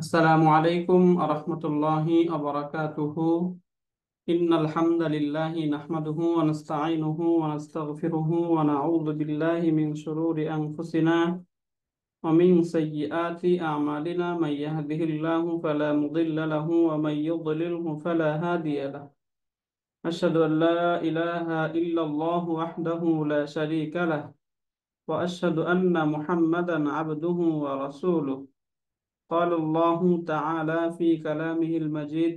আসসালামু আলাইকুম আরহামতুল্লাহি আবরাকাতুহু ইন্নাল হামদালিল্লাহি নাহমাদুহু ওয়া নাস্তাঈনুহু ওয়া নাস্তাগফিরুহু ওয়া নাউযু বিল্লাহি মিন শুরুরি আনফুসিনা ওয়া মিন সাইয়্যিআতি আ'মালিনা মান ইয়াহদিহিল্লাহু ফালা মুদিল্লা লাহু ওয়া মান ইউদ্লিলহু ফালা হাদিয়া লাহু আশহাদু আল লা ইলাহা ইল্লাল্লাহু ওয়াহদাহু লা শারীকা লাহু ওয়া আশহাদু আন্না মুহাম্মাদান আবদুহু ওয়া রাসূলুহু قال الله تعالى في كلامه المجيد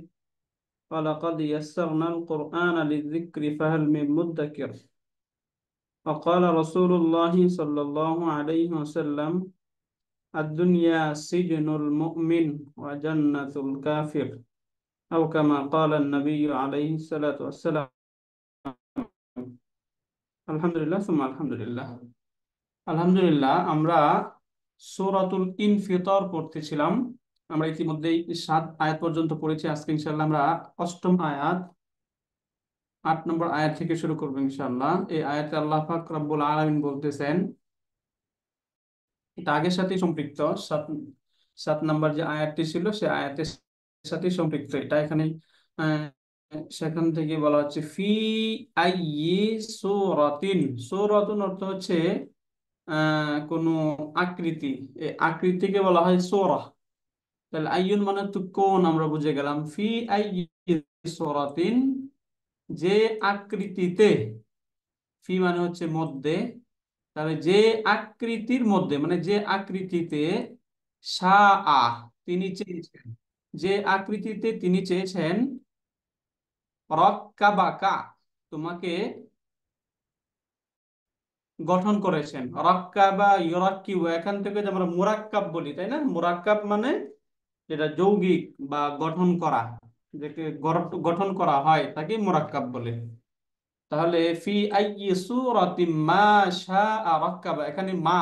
ولقد يسرنا القرآن للذكر فهل من مدكر وقال رسول الله صلى الله عليه وسلم الدنيا سجن المؤمن وجنة الكافر أو كما قال النبي عليه الصلاة والسلام الحمد لله ثم الحمد لله আলহামদুলিল্লাহ আমরা সূরাতুল ইনফিতর পড়তেছিলাম। আমরা ইতিমধ্যেই 7 আয়াত পর্যন্ত পড়েছি। আজকে ইনশাআল্লাহ আমরা অষ্টম আয়াত 8 নম্বর আয়াত থেকে শুরু করবো ইনশাআল্লাহ। এই আয়াতে আল্লাহ পাক রব্বুল আলামিন বলতেছেন, এটা আগের সাথেই সম্পৃক্ত। সাত সাত নম্বর যে আয়াতটি ছিল সে আয়াতের সাথেই সম্পৃক্ত এটা। এখানে আহ, সেখান থেকে বলা হচ্ছে ফি আইয়ি সূরাতিন। সূরাতুন অর্থ হচ্ছে কোন আকৃতি। এই আকৃতিকে বলা হয় সূরা। তাহলে আইয়ুন মানে তো কোন, আমরা বুঝে গেলাম। ফি আইয়ি সূরাতিন, যে আকৃতিতে। ফি মানে হচ্ছে মধ্যে। তাহলে যে আকৃতির মধ্যে মানে যে আকৃতিতে শাআ তিনি চেয়েছেন, যে আকৃতিতে তিনি চেয়েছেন রক্কাবাকা তোমাকে গঠন করেছেন। রক্কাবা ইউরাক্কিবু, এখান থেকে যে আমরা মুরাক্কাব বলি, তাই না? মুরাক্কাব মানে যেটা যৌগিক বা গঠন করা, যেকে গঠন করা হয় তাকে মুরাক্কাব বলে। তাহলে ফি আইয়ি সূরাতিম মা শাআ রাক্কাবা, এখানে মা,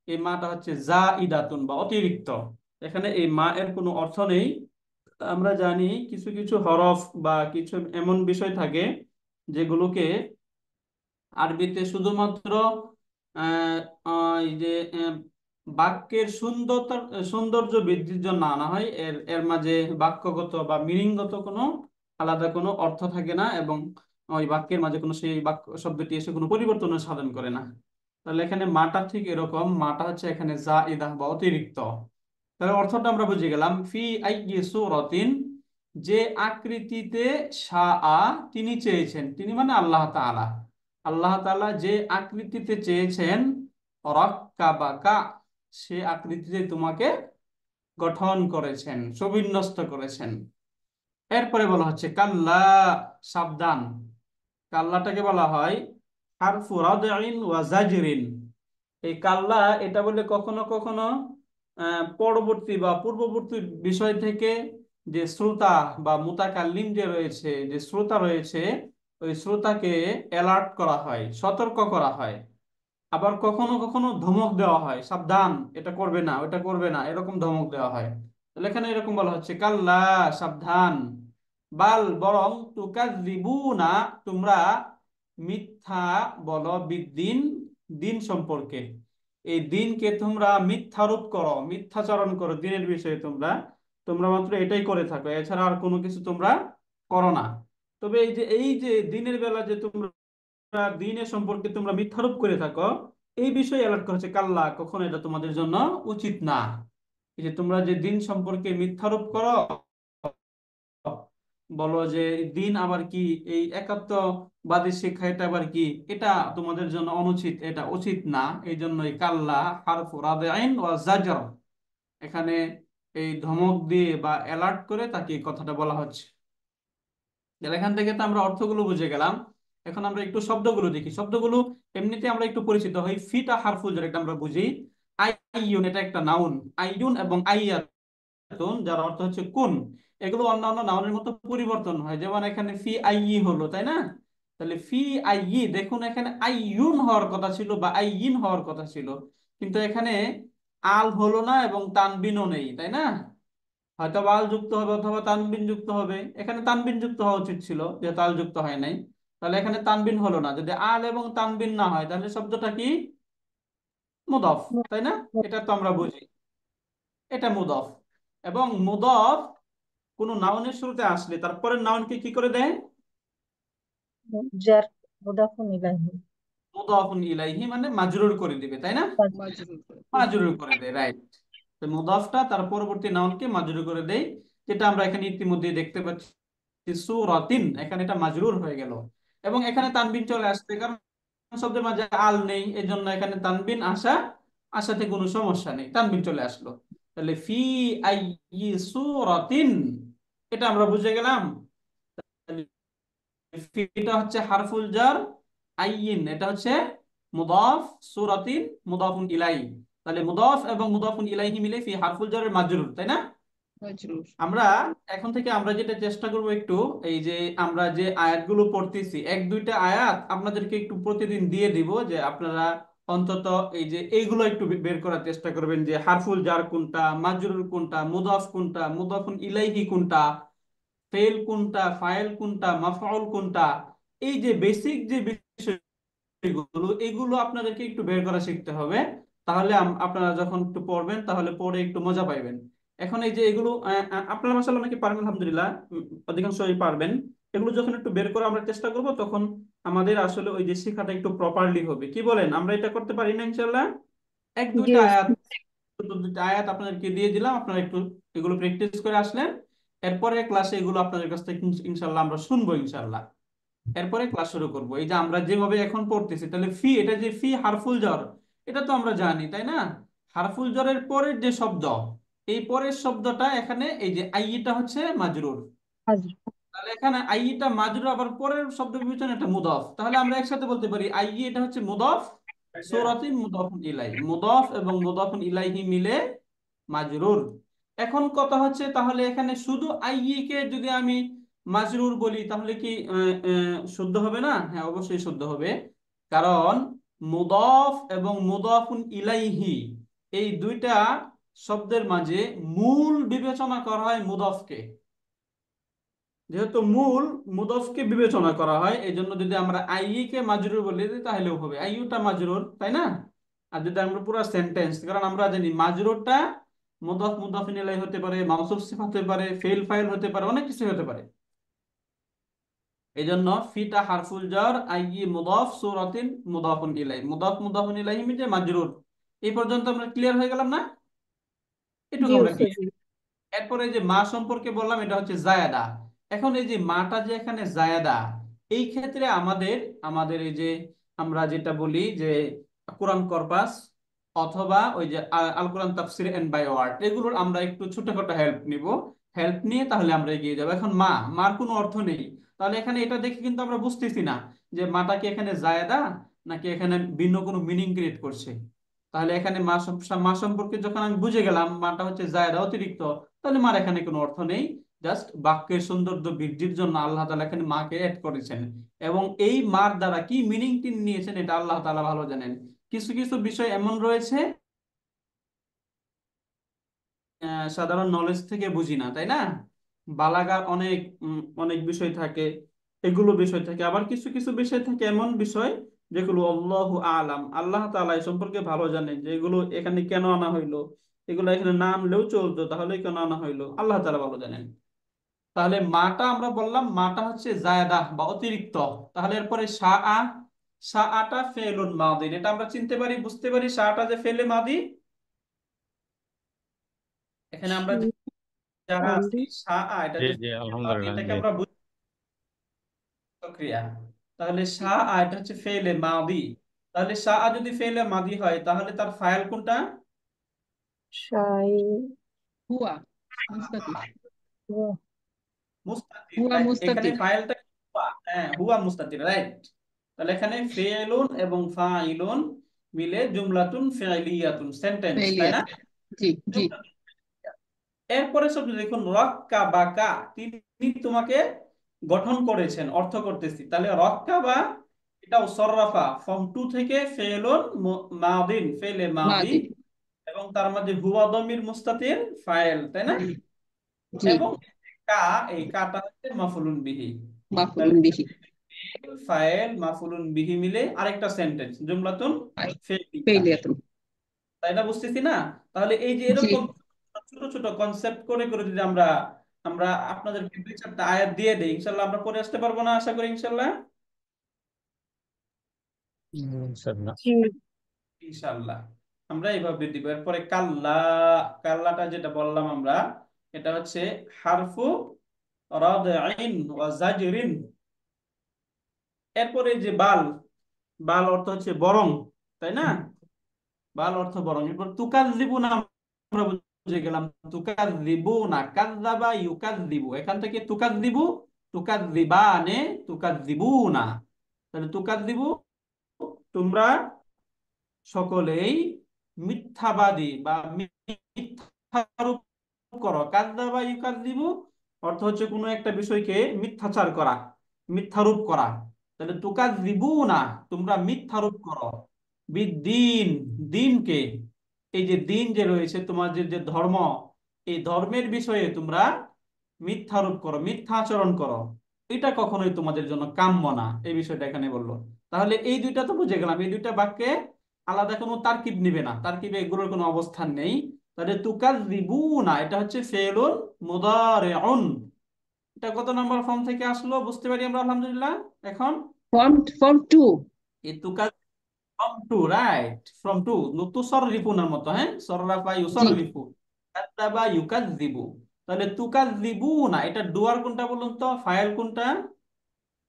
এই মাটা হচ্ছে জাইদাতুন বা অতিরিক্ত। এখানে এই মা এর কোনো অর্থ নেই। আমরা জানি কিছু কিছু হরফ বা কিছু এমন বিষয় থাকে যেগুলোকে আরবিতে শুধুমাত্র আহ, এই যে বাক্যের সৌন্দর্য বৃদ্ধির জন্য আনা হয়। এর এর মাঝে বাক্যগত বা মিনিংগত কোনো আলাদা কোনো অর্থ থাকে না, এবং ওই বাক্যের মাঝে কোনো সেই বাক্য শব্দটি এসে কোনো পরিবর্তন সাধন করে না। তাহলে এখানে মাটা ঠিক এরকম, মাটা হচ্ছে এখানে জাইদা বা অতিরিক্ত। তাহলে অর্থটা আমরা বুঝে গেলাম। ফি আইয়ি সূরাতিন, যে আকৃতিতে শাআ তিনি চেয়েছেন, তিনি মানে আল্লাহ তাআলা। আল্লাহ তাআলা যে আকৃতিতে চেয়েছেন রাক্কাবাকা, সে আকৃতিতে তোমাকে গঠন করেছেন, সুবিন্যস্ত করেছেন। এরপরে বলা হচ্ছে কাল্লা, সাবধান। কাল্লাটাকে বলা হয় হারফু রাদইন ওয়া জাজরিন। এই কাল্লা এটা বলে কখনো কখনো পরবর্তী বা পূর্ববর্তী বিষয় থেকে যে শ্রোতা বা মুতাকাল্লিম যে রয়েছে, যে শ্রোতা রয়েছে, ওই শ্রোতাকে অ্যালার্ট করা হয়, সতর্ক করা হয়। আবার কখনো কখনো ধমক দেওয়া হয়, সাবধান, এটা করবে না, ওটা করবে না, এরকম ধমক দেওয়া হয়। তাহলে এখানে এরকম বলা হচ্ছে কাল্লা, সাবধান। বাল বরং তুকাযযিবুনা, তোমরা মিথ্যা বলো বিদ্দিন, দিন সম্পর্কে। এই দিনকে তোমরা মিথ্যারোপ করো, মিথ্যাচরণ করো দিনের বিষয়ে। তোমরা তোমরা মাত্র এটাই করে থাকো, এছাড়া আর কোনো কিছু তোমরা করো না। তবে এই যে দিনের বেলা যে তোমরা দিনের সম্পর্কে তোমরা মিথ্যারোপ করে থাকো, এই বিষয়ে অ্যালার্ট করা হচ্ছে কাল্লা, কখনো এটা তোমাদের জন্য উচিত না। এই যে তোমরা যে দিন সম্পর্কে মিথ্যারোপ করো, বলো যে দিন আবার কি, এই একাত্মবাদী শিক্ষা এটা আবার কি, এটা তোমাদের জন্য অনুচিত, এটা উচিত না। এই জন্যই কাল্লা হারফু রাদইন ওয়া জাজর, এখানে এই ধমক দিয়ে বা অ্যালার্ট করে তাকে এই কথাটা বলা হচ্ছে। তাহলে এখান থেকে তো আমরা অর্থগুলো বুঝে গেলাম। এখন আমরা একটু শব্দগুলো দেখি। শব্দগুলো এমনিতে আমরা একটু পরিচিত হই। ফিটা হারফুল, যেটা আমরা বুঝি। আইয়ুন, এটা একটা নাউন। আইয়ুন এবং আইয়াতুন, যার অর্থ হচ্ছে কোন, এগুলো অন্যান্য নাউনের মতো পরিবর্তন হয়। যেমন এখানে ফি আইয়ি হলো, তাই না? তাহলে ফি আইয়ি, দেখুন এখানে আইয়ুন হওয়ার কথা ছিল বা আইয়িন হওয়ার কথা ছিল, কিন্তু এখানে আল হলো না এবং তানবিনও নেই, তাই না? হয়তো আল যুক্ত হবে অথবা তানবিন যুক্ত হবে। এখানে তানবিন যুক্ত হওয়া উচিত ছিল, যেহেতু আল যুক্ত হয় নাই। তাহলে এখানে তানবিন হলো না। যদি আল এবং তানবিন না হয় তাহলে শব্দটা কি? মুদফ, তাই না? এটা তো আমরা বুঝি, এটা মুদফ। এবং মুদাফ কোন নাউনের শুরুতে আসলে তারপরে নাউনকে কি করে দেয়? যার মুদাফুন ইলাইহি। মুদাফুন ইলাইহি মানে মাজরুর করে দিবে, তাই না? মাজরুর করে। মাজরুর করে দেয়, রাইট। তো মুদাফটা তার পরবর্তী নাউনকে মাজরুর করে দেয়, যেটা আমরা এখানে ইতিমধ্যে দেখতে পাচ্ছি সূরাতিন, এখানে এটা মাজরুর হয়ে গেল। এবং এখানে তানবিন চলে আসছে, কারণ শব্দের মাঝে আল নেই, এজন্য এখানে তানবিন আসাতে কোনো সমস্যা নেই, তানবিন চলে আসলো। তাহলে ফি আইয়ি সূরাতিন, এটা আমরা বুঝে গেলাম। ফিটা হচ্ছে হারফুল জার, আইয়িন এটা হচ্ছে মুদাফ, সূরাতিন মুদাফুন ইলাইহি। তাহলে মুদাফ এবং মুদাফুন ইলাইহি মিলে ফি হারফুল জারের মাজরুর, তাই না? মাজরুর। আমরা এখন থেকে আমরা যেটা চেষ্টা করব একটু, এই যে আমরা যে আয়াতগুলো পড়তেছি, এক দুইটা আয়াত আপনাদেরকে একটু প্রতিদিন দিয়ে দিব, যে আপনারা অন্তত এই যে এইগুলো একটু বের করার চেষ্টা করবেন, যে হারফুল জার কোনটা, মাজরুর কোনটা, মুদাফ কোনটা, মুদাফুন ইলাইহি কোনটা, ফেল কোনটা, ফাইল কোনটা, মাফউল কোনটা। এই যে বেসিক যে বিষয়গুলো, এগুলো আপনাদেরকে একটু বের করা শিখতে হবে। তাহলে আপনারা যখন একটু পড়বেন, তাহলে পড়ে একটু মজা পাইবেন। এখন এই যে এগুলো আপনারা মাশাআল্লাহ অনেকে পারবেন, আলহামদুলিল্লাহ, অধিকাংশই পারবেন। এগুলো যখন একটু বের করা আমরা চেষ্টা করব, তখন আমাদের আসলে ওই যে শেখাটা একটু প্রপারলি হবে। কি বলেন, আমরা এটা করতে পারি না ইনশাআল্লাহ? এক জি দুইটা আয়াত, উস্তাদ। দুটো দুইটা আয়াত আপনাদেরকে দিয়ে দিলাম, আপনারা একটু এগুলো প্র্যাকটিস করে আসলেন। এরপরে ক্লাসে এগুলো আপনাদের কাছ থেকে ইনশাল্লাহ আমরা শুনবো ইনশাল্লাহ। এরপরে ক্লাস শুরু করব। এই যে আমরা যেভাবে এখন পড়তেছি, তাহলে ফি, এটা যে ফি হারফুল জ্বর, এটা তো আমরা জানি, তাই না? হারফুল জ্বরের পরের যে শব্দ, এই পরের শব্দটা এখানে এই যে আইটা হচ্ছে মাজরুর। হাজির। তাহলে এখানে আইটা মাজরুর, আবার পরের শব্দ বিবেচনা এটা মুদাফ। তাহলে আমরা একসাথে বলতে পারি আই, এটা হচ্ছে মুদাফ, সূরাতিন মুদাফুন ইলাই, মুদাফ এবং মুদাফুন ইলাইহি মিলে মাজরুর। এখন কথা হচ্ছে, তাহলে এখানে শুধু আইয়ি কে যদি আমি মাজরুর বলি, তাহলে কি শুদ্ধ হবে না? হ্যাঁ, অবশ্যই শুদ্ধ হবে। কারণ মুদাফ এবং মুদাফুন ইলাইহি, এই দুইটা শব্দের মাঝে মূল বিবেচনা করা হয় মুদাফকে। যেহেতু মূল মুদাফকে বিবেচনা করা হয়, এই জন্য যদি আমরা আইয়ি কে মাজরুর বলি দিই, তাহলেও হবে, আইয়ুটা মাজরুর, তাই না? আর যদি আমরা পুরো সেন্টেন্স, কারণ আমরা জানি মাজরুরটা মুদাফ মুদাফিন ইলাইহি হতে পারে, মাউসুফ সিফাত হতে পারে, ফেল ফাইল হতে পারে, অনেক কিছু হতে পারে। এই জন্য ফিটা হারফুল জার, আইয়ি মুদাফ, সূরাতিন মুদাফুন ইলাইহি, মুদাফ মুদাফুন ইলাইহি মিলে মাজরুর। এই পর্যন্ত আমরা ক্লিয়ার হয়ে গেলাম না? এটুকু জি আমরা উস্তাদ, ক্লিয়ার। জি। এরপরে যে মা সম্পর্কে বললাম, এটা হচ্ছে জায়াদা। এখন এই যে মাটা যে এখানে জায়াদা, এই ক্ষেত্রে আমাদের আমাদের এই যে আমরা যেটা বলি যে কোরআন কর্পাস, অথবা ওই যে আল কোরআন তাফসির এন্ড বাই ওয়ার্ড, এগুলোর আমরা একটু ছোটখাটো হেল্প নিব। হেল্প নিয়ে তাহলে আমরা এগিয়ে যাবো। এখন মার কোনো অর্থ নেই, তাহলে এখানে এটা দেখে কিন্তু আমরা বুঝতেছি না যে মাটা কি এখানে জায়াদা, নাকি এখানে ভিন্ন কোনো মিনিং ক্রিয়েট করছে। তাহলে এখানে মা সম্পর্কে যখন আমি বুঝে গেলাম মাটা হচ্ছে জায়দা, অতিরিক্ত, তাহলে মার এখানে কোনো অর্থ নেই। জাস্ট বাক্যের সৌন্দর্য বৃদ্ধির জন্য আল্লাহ তাআলা এখানে মাকে অ্যাড করেছেন। এবং এই মার দ্বারা কি মিনিং টি নিয়েছেন, এটা আল্লাহ তাআলা ভালো জানেন। কিছু কিছু বিষয় এমন রয়েছে সাধারণ নলেজ থেকে বুঝি না, তাই না? বালাগার অনেক অনেক বিষয় থাকে, এগুলো বিষয় থাকে। আবার কিছু কিছু বিষয় থাকে এমন বিষয় যেগুলো আল্লাহু আলাম, আল্লাহ তাআলা এই সম্পর্কে ভালো জানেন, যে এগুলো এখানে কেন আনা হইলো, এগুলো এখানে না আনলেও চলতো, তাহলে কেন আনা হইলো, আল্লাহ তাআলা ভালো জানেন। তাহলে মাটা আমরা বললাম মাটা হচ্ছে জায়দা বা অতিরিক্ত। তাহলে এরপরে শাআটা ফেলুন মাদিন, এটা আমরা চিনতে পারি, বুঝতে পারি শাআটা যে ফেলে মাদি। এখানে আমরা যারা আছি, আলী। এটা জি যে জি মাদি, আলহামদুলিল্লাহ, এটাকে জি। আমরা বুঝি ক্রিয়া। তাহলে এটা হচ্ছে ফেলে মাদি। তাহলে যদি ফেলে মাদি হয়, তাহলে তার ফাইল কোনটা? শাই। হুয়া মুস্তাতির। ওয়াহ। মুস্তাতির, হুয়া রাইট। এখানে মুস্তাতির। ফাইলটা হুয়া, হ্যাঁ হুয়া মুস্তাতির, রাইট। তাহলে এখানে ফেলুন এবং ফাইলুন মিলে জুমলাতুন ফি'লিয়াতুন, সেন্টেন্স, তাই না? ফেলিয়াত। জি জি। জুমলাতুন। এরপরে শব্দ দেখুন রক্কা বাকা, তিনি তোমাকে গঠন করেছেন, অর্থ করতেছি। তাহলে রক্কা বা, এটাও সররাফা, ফর্ম টু থেকে ফেলুন মাদিন, ফেলে মাদি, মাদিন। এবং তার মধ্যে হুয়া দমির মুস্তাতির ফাইল, তাই না? জি জি। এবং কা, এই কাটা হচ্ছে মাফুলুন বিহি। তাহলে মাফুলুন বিহি। ফাইল মাফুলুন বিহি মিলে আরেকটা সেন্টেন্স, জুমলাতুন ফেলিয়া। ফেলিয়াতুন। তাই না? বুঝতেছি না? তাহলে এই যে জি। এরকম ছোট ছোট কনসেপ্ট করে করে যদি আমরা আমরা আপনাদেরকে 2-4টা আয়াত দিয়ে দেই, ইনশাল্লাহ আমরা পড়ে আসতে পারবো না, আশা করি ইনশাল্লাহ। ইনশাআল্লাহ। জি। ইনশাল্লাহ আমরা এইভাবে দিব। এরপরে কাল্লা, কাল্লাটা যেটা বললাম আমরা, এটা হচ্ছে হারফু রাদঈন ওয়া জাজরিন। এরপরে যে বাল, বাল অর্থ হচ্ছে বরং, তাই না? বাল অর্থ বরং। এরপর তুকাজ্জিবুনা আমরা বুঝে গেলাম, তুকাজ্জিবুনা, কাযযাবা ইউকাজ্জিবু, এখান থেকে তুকাজ্জিবু, তুকাজ্জিবানে, তুকাজ্জিবুনা। তাহলে তুকাজ্জিবু, তোমরা সকলেই মিথ্যাবাদী বা মিথ্যারোপ করো। কাযযাবা ইউকাযযিবু অর্থ হচ্ছে কোনো একটা বিষয়কে মিথ্যাচার করা, মিথ্যারোপ করা। তাহলে তুকাযযিবুনা, তোমরা মিথ্যারোপ করো, বিদ্দিন, দিনকে। এই যে দিন যে রয়েছে তোমাদের যে ধর্ম, এই ধর্মের বিষয়ে তোমরা মিথ্যারোপ করো, মিথ্যা আচরণ করো, এটা কখনোই তোমাদের জন্য কাম্য না, এই বিষয়টা এখানে বললো। তাহলে এই দুইটা তো বুঝে গেলাম, এই দুইটা বাক্যে আলাদা কোনো তারকিব নিবে না, তারকিবে এগুলোর কোনো অবস্থান নেই। তাহলে তুকাযযিবুনা এটা হচ্ছে ফেলুন মুদারিউন। এটা কত নম্বর ফর্ম থেকে আসলো বুঝতে পারি আমরা আলহামদুলিল্লাহ এখন। ফর্ম 2। এই তুকাজ from two, right, from two, তুসাররিফুনার মতো, হ্যাঁ, সররাফা জি, ইউসাররিফু, কাযযাবা ইউকাযযিবু। তাহলে তুকাযযিবুনা এটা ডুয়ার কোনটা বলুন তো, ফাইল কোনটা?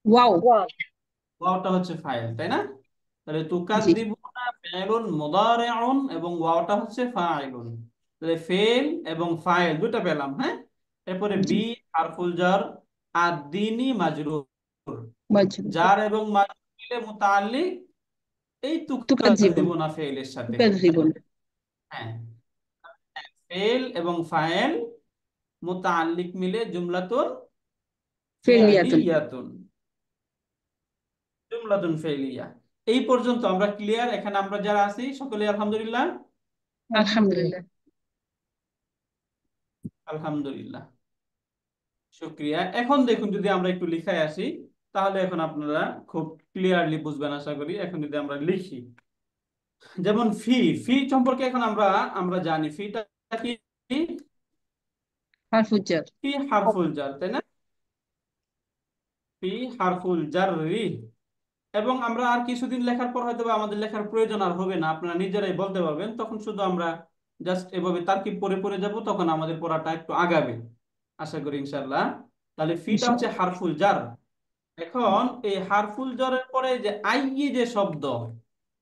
ওয়াও। ওয়াও। ওয়াওটা হচ্ছে ফাইল, তাই না? তাহলে জি, তুকাযযিবুনা ফি'লুন মুদারিউন এবং ওয়াওটা হচ্ছে ফাইলুন। তাহলে ফেল এবং ফাইল দুটো পেলাম, হ্যাঁ। এরপরে জি, বি হারফুল জার, আদ-দীনি মাজরুর, মাজরুর। জার এবং মাজরুর মিলে মুতাআল্লিক এই তুকাজ্জিবুন, তুকাযযিবুনা ফেলের সাথে। তুকাজ্জিবুন। হ্যাঁ, ফেল এবং ফাইল মুতাআল্লিক মিলে জুমলাতুন ফেলিয়াতুন। ফি'লিয়াতুন, জুমলাতুন ফেলিয়া। এই পর্যন্ত আমরা ক্লিয়ার? এখানে আমরা যারা আছি সকলে আলহামদুলিল্লাহ। আলহামদুলিল্লাহ। আলহামদুলিল্লাহ, শুক্রিয়া। এখন দেখুন যদি আমরা একটু লিখায় আসি, তাহলে এখন আপনারা খুব ক্লিয়ারলি বুঝবেন আশা করি। এখন যদি আমরা লিখি, যেমন ফি, ফি সম্পর্কে এখন আমরা আমরা জানি ফিটা কি, হারফুল জার। ফি হারফুল জার, তাই না? ফি হারফুল জাররি। এবং আমরা আর কিছুদিন লেখার পর হয়তো বা আমাদের লেখার প্রয়োজন আর হবে না, আপনারা নিজেরাই বলতে পারবেন, তখন শুধু আমরা জাস্ট এভাবে তারকিব পড়ে পড়ে যাব, তখন আমাদের পড়াটা একটু আগাবে আশা করি ইনশাআল্লাহ। তাহলে ফিটা হচ্ছে ইনশাআল্লাহ। হারফুল জার। এখন এই হারফুল জারের পরে যে আইয়ি যে শব্দ,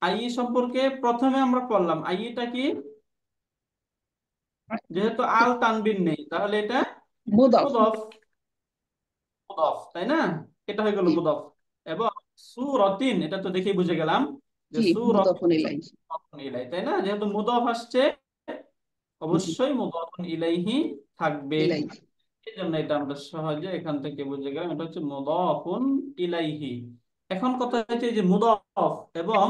আইয়ি সম্পর্কে প্রথমে আমরা পড়লাম, আইয়িটা কি? যেহেতু আল তানবিন নেই, তাহলে এটা মুদাফ। মুদফ, মুদফ, তাই না? এটা হয়ে গেল জি, মুদফ। এবং সূরাতিন, এটা তো দেখেই বুঝে গেলাম যে জি, সূরাতিন মুদাফুন ইলাইহি। মুদাফুন ইলাই, তাই না? যেহেতু মুদফ আসছে, জি, অবশ্যই মুদাফুন ইলাইহি থাকবে। ইলাইহি। এই জন্য এটা আমরা সহজে এখান থেকে বুঝে গেলাম, এটা হচ্ছে মুদাফুন ইলাইহি। এখন কথা হচ্ছে এই যে মুদাফ এবং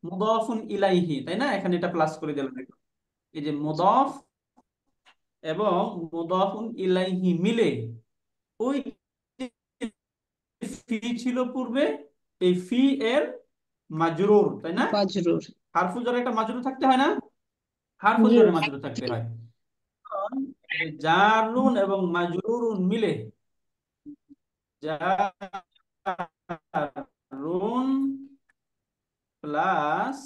মুদাফুন ইলাইহি, তাই না? এখানে এটা প্লাস করে দিলাম দেখো। এই যে মুদাফ এবং মুদাফুন ইলাইহি মিলে ওই ফি ছিল পূর্বে, এই ফি এর মাজরুর, তাই না? মাজরুর। হারফুল জারে একটা মাজরুর থাকতে হয় না? হারফুল জি। জারে মাজরুর থাকতে হয়। কারণ এই যে জারুন এবং মাজরুরুন মিলে, জারুন প্লাস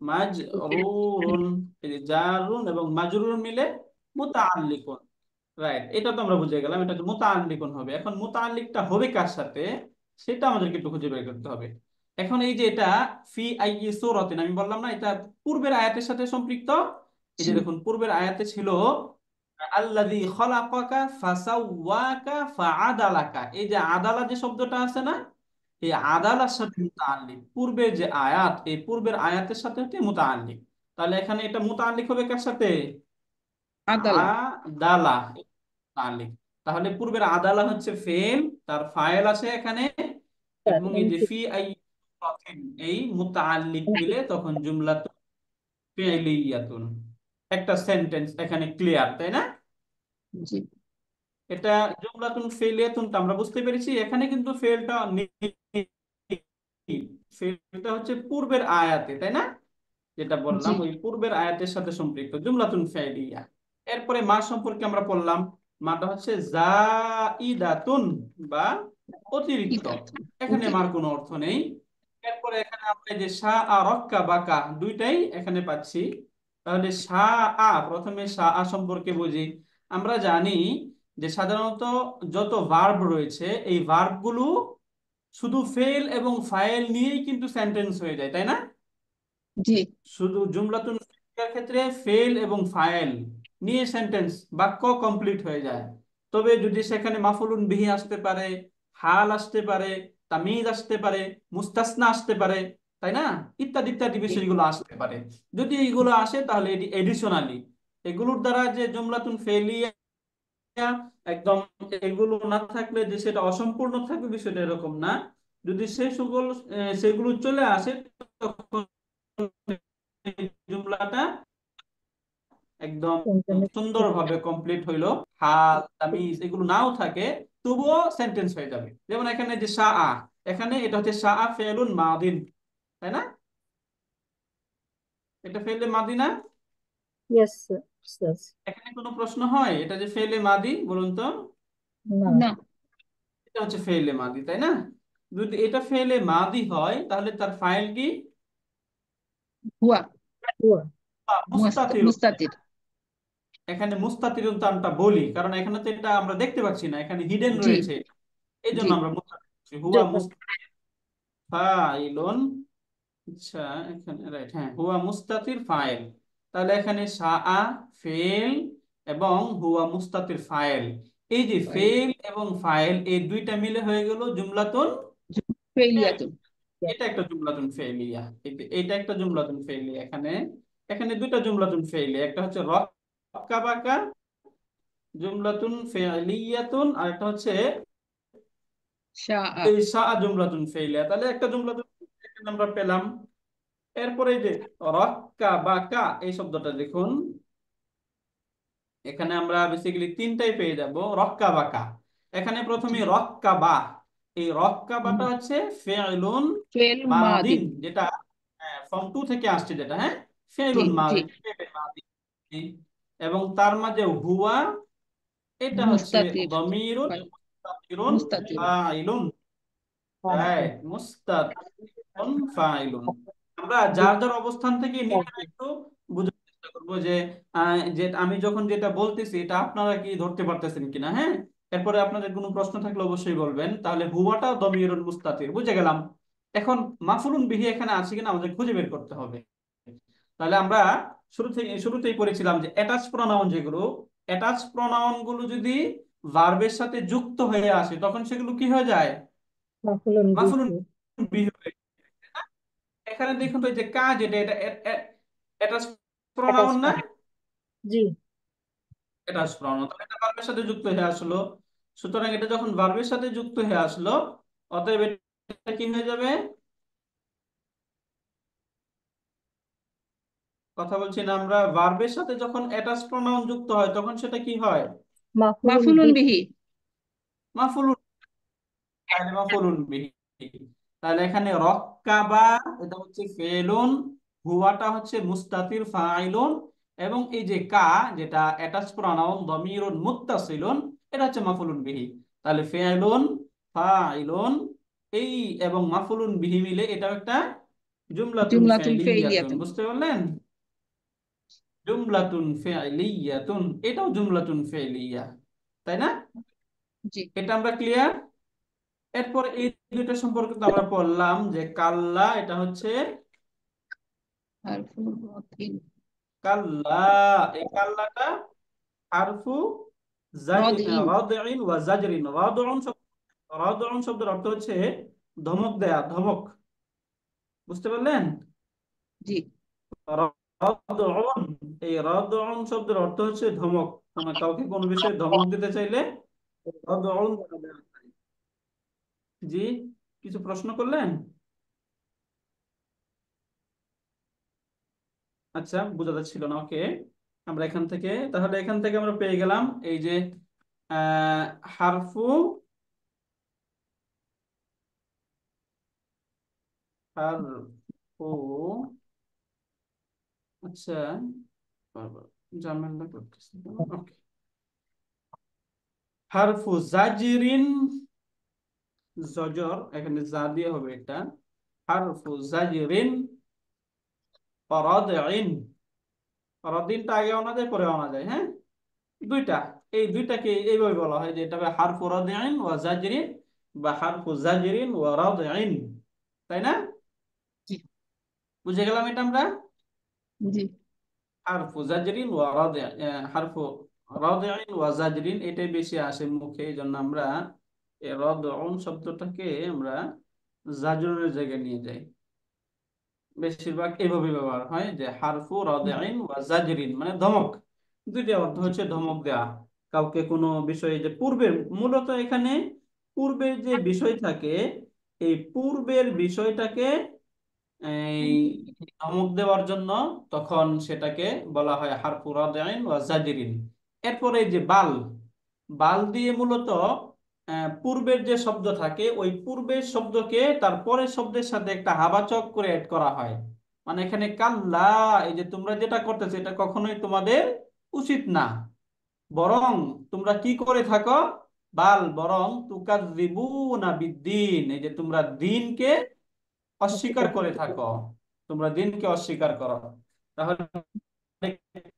মাজরুরুন, এই যে জারুন এবং মাজরুরুন মিলে মুতাআল্লিকুন, রাইট। এটা তো আমরা বুঝে গেলাম, এটা মুতাআল্লিকুন হবে। এখন মুতাআল্লিকটা হবে কার সাথে, সেটা আমাদেরকে একটু খুঁজে বের করতে হবে। এখন এই যে এটা ফি আইয়ি সূরাতিন, আমি বললাম না এটা পূর্বের আয়াতের সাথে সম্পৃক্ত। এই জি, যে দেখুন পূর্বের আয়াতে ছিল আল্লাযী খলাকাকা ফাসাওয়াকা ফাআদালাকা, এই যে আদালা যে শব্দটা আছে না, এই আদালার সাথে মুতাআল্লিক। পূর্বের যে আয়াত, এই পূর্বের আয়াতের সাথে হচ্ছে মুতাআল্লিক। তাহলে এখানে এটা মুতাআল্লিক হবে কার সাথে? আদালা। আদালা, মুতাআল্লিক। তাহলে পূর্বের আদালা হচ্ছে ফেল, তার ফাইল আছে এখানে, এবং এই যে ফি আই এই মুতাআল্লিক মিলে তখন জুমলাতুন ফি'লিয়াতুন, একটা সেন্টেন্স এখানে ক্লিয়ার, তাই না? জি, এটা জুমলাতুন ফেলিয়াতুনটা আমরা বুঝতে পেরেছি। এখানে কিন্তু ফেলটা নেই, ফেলটা হচ্ছে পূর্বের আয়াতে, তাই না? যেটা জি, বললাম ওই পূর্বের আয়াতের সাথে সম্পৃক্ত জুমলাতুন ফেলিয়া। এরপরে মা সম্পর্কে আমরা পড়লাম, মাটা হচ্ছে জাইদাতুন বা অতিরিক্ত। ইদাতুন এখানে মার অতিরিক্ত। কোনো অর্থ নেই। এরপরে এখানে আমরা এই যে সা আ রক্কা বাকা দুইটাই এখানে পাচ্ছি। তাহলে সা আ, প্রথমে সা আ সম্পর্কে বুঝি। আমরা জানি যে সাধারণত যত ভার্ব রয়েছে এই ভার্ব গুলো শুধু ফেল এবং ফাইল নিয়েই কিন্তু সেন্টেন্স হয়ে যায়, তাই না? জি শুধু জুমলাতুন ফিলিয়ার ক্ষেত্রে ফেল এবং ফাইল নিয়ে সেন্টেন্স বাক্য কমপ্লিট হয়ে যায়। তবে যদি সেখানে মাফুলুন বিহি আসতে পারে, হাল আসতে পারে, তামিজ আসতে পারে, মুস্তাসনা আসতে পারে, তাই না, ইত্যাদি ইত্যাদি জি বিষয়গুলো আসতে পারে। যদি এইগুলো আসে তাহলে এটি এডিশনালি, এগুলোর দ্বারা যে জুমলাতুন ফেলিয়া একদম, এগুলো না থাকলে যে সেটা অসম্পূর্ণ থাকবে বিষয়টা এরকম না। যদি সে সকল সেগুলো চলে আসে তখন এই জুমলাটা একদম ইন্টারনেট সুন্দরভাবে কমপ্লিট হইলো। হাল তামিজ এগুলো নাও থাকে, তবুও সেন্টেন্স হয়ে যাবে। যেমন এখানে যে শাআ, এখানে এটা হচ্ছে শাআ ফেলুন মাদিন, তাই না? এটা ফেলে মাদি না? Yes sir. এখানে কোনো প্রশ্ন হয় এটা যে ফেলে মাদি, বলুন তো? না। না এটা হচ্ছে ফেলে মাদি, তাই না? যদি এটা ফেলে মাদি হয় তাহলে তার ফাইল কি? হুয়া হুয়া। মুস্তাতির। মুস্তাতির। এখানে মুস্তাতিরুন টার্মটা বলি কারণ এখানে তো এটা আমরা দেখতে পাচ্ছি না, এখানে হিডেন জি রয়েছে, এই জি জন্য আমরা মুস্তাতির বলছি। হুয়া যোগ আছে। মুস্তাফাইলুন। আচ্ছা, এখানে রাইট, হ্যাঁ, হুয়া মুস্তাতির ফাইল। তাহলে এখানে শাআ ফেল এবং হুয়া মুস্তাতির ফাইল। এই যে ফেল এবং ফাইল এই দুইটা মিলে হয়ে গেল জুমলাতুন ফেল। ফেলিয়াতুন। এটা একটা জুমলাতুন ফেলিয়া, এটা একটা জুমলাতুন ফেলিয়া। এখানে এখানে দুইটা জুমলাতুন ফেলিয়া, একটা হচ্ছে রক্কা বাকা জুমলাতুন ফেলিয়াতুন, আর একটা হচ্ছে শাআ। এই শাআ জুমলাতুন ফেলিয়া। তাহলে একটা জুমলাতুন এখানে আমরা পেলাম। এরপরে এই যে রক্কা বাকা এই শব্দটা দেখুন, এখানে আমরা বেসিক্যালি তিনটাই পেয়ে যাব রক্কা বাকা। এখানে প্রথমে রক্কা বা, এই রক্কা বাটা হচ্ছে ফেলুন ফেল মাদিন, মাদিন। যেটা ফর্ম টু থেকে আসছে, যেটা হ্যাঁ জি ফেলুন জি মাদিন, ফেলে মাদিন। এবং তার মাঝে হুয়া, এটা হচ্ছে মুস্তাতির। দমিরুন মুস্তাতিরুন মুস্তাতির। ফাইলুন, রাইট, মুস্তাতিরুন ফাইলুন। আমরা যোগ যার যার অবস্থান থেকে নিজেরা একটু বোঝার চেষ্টা করবো যে যে আমি যখন যেটা বলতেছি এটা আপনারা কি ধরতে পারতেছেন কিনা, হ্যাঁ। এরপরে আপনাদের কোনো প্রশ্ন থাকলে অবশ্যই বলবেন। তাহলে হুয়াটা দমিরুন মুস্তাতির বুঝে গেলাম। এখন মাফুলুন বিহি এখানে আছে কিনা আমাদের খুঁজে বের করতে হবে। তাহলে আমরা শুরুতেই পড়েছিলাম যে অ্যাটাচ প্রোনাউন, যেগুলো অ্যাটাচ প্রোনাউন গুলো যদি ভার্বের সাথে যুক্ত হয়ে আসে তখন সেগুলো কি হয়ে যায়? মাফুলুন মাফুলুন বিহি। বিহি হয়ে যায়। এখানে দেখুন তো এই যে কাজ, এটা অ্যাটাচ প্রোনাউন না? অ্যাটাচমেন্ট। জি। অ্যাটাচ প্রোনাউন, তাহলে এটা ভার্বের সাথে যুক্ত হয়ে আসলো। সুতরাং এটা যখন ভার্বের সাথে যুক্ত হয়ে আসলো, অতএব এটা কি হয়ে যাবে? কথা বলছি না, আমরা ভার্বের সাথে যখন অ্যাটাচ প্রোনাউন যুক্ত হয় তখন সেটা কি হয়? মাফুলুন মাফুলুন বিহি। বিহি। মাফুলুন, তাহলে মাফুলুন বিহি। তাহলে এখানে রক্কাবা এটা হচ্ছে ফেলুন, হুয়াটা হচ্ছে মুস্তাতির ফাইলুন, এবং এই যে কা, যেটা অ্যাটাচ প্রোনাউন দমিরুন মুত্তাসিলুন, এটা হচ্ছে মাফুলুন বিহি। তাহলে ফেলুন, ফাইলুন, এই এবং মাফুলুন বিহি মিলে এটাও একটা জুমলাতুন জুমলাতুল ফি'লিয়াতুন, ফেলিয়াতুন। বুঝতে পারলেন? জুমলাতুন ফি'লিয়াতুন, এটাও জুমলাতুন ফি'লিয়া, তাই না? জি। এটা আমরা ক্লিয়ার। এরপর এই দুইটা সম্পর্কে তো আমরা পড়লাম যে কাল্লা এটা হচ্ছে হারফুল ওয়াতিন। কাল্লা, এই কাল্লাটা হারফু রদিন। রাদইন ওয়া জাজরিন। রাদউন শব্দের অর্থ হচ্ছে ধমক দেয়া, ধমক, বুঝতে পারলেন? জি রাদউন, এই রাদউন শব্দের অর্থ হচ্ছে ধমক। মানে কাউকে কোনো বিষয়ে ধমক দিতে চাইলে রাদউন বলা যায়। জি, কিছু প্রশ্ন করলেন? আচ্ছা, বোঝা যাচ্ছিল না, ওকে। আমরা এখান থেকে আমরা পেয়ে গেলাম এই যে আহ হারফু হারফু, আচ্ছা, ঝামেলা করতেছি। ওকে, হারফু জাজিরিন, জজর এখানে যা দিয়ে হবে এটা। হারফু জাজিরিন রাদিন, রাদিনটা আগে আনা যায় পরে আনা যায়, হ্যাঁ, দুইটা। এই দুইটাকে এইভাবে বলা হয় যে এটা হবে হারফু রাদিন ওয়া জাজরিন বা হারফু জাজরিন ওয়া রাদিন, তাই না? জি বুঝে গেলাম এটা আমরা। জি হারফু জাজরিন ওয়া রাদিন, হারফু রাদিন ওয়া জাজরিন এটাই বেশি আসে মুখে, এই জন্য আমরা এই রাদউন শব্দটাকে আমরা জাজরের জায়গায় নিয়ে যাই। বেশিরভাগ এভাবে ব্যবহার হয় যে হারফু রাদিন ওয়া জাজরিন মানে ধমক। দুইটা অর্থ জি হচ্ছে ধমক দেওয়া কাউকে কোনো বিষয়ে, যে পূর্বের মূলত এখানে পূর্বের যে বিষয় থাকে, এই পূর্বের বিষয়টাকে এই ধমক দেওয়ার জন্য তখন সেটাকে বলা হয় হারফু রাদিন ওয়া জাজরিন। এরপরে এই যে বাল, বাল দিয়ে মূলত পূর্বের যে শব্দ থাকে ওই পূর্বের শব্দকে তার পরের শব্দের সাথে একটা হাবাচক করে অ্যাড করা হয়। মানে এখানে কাল্লা, এই যে তোমরা যেটা করতেছো এটা কখনোই তোমাদের উচিত না, বরং তোমরা কি করে থাকো, বাল বরং তুকাজ্জিবুনা বিদ্দিন, এই যে তোমরা দিনকে অস্বীকার করে থাকো, তোমরা দিনকে অস্বীকার করো। তাহলে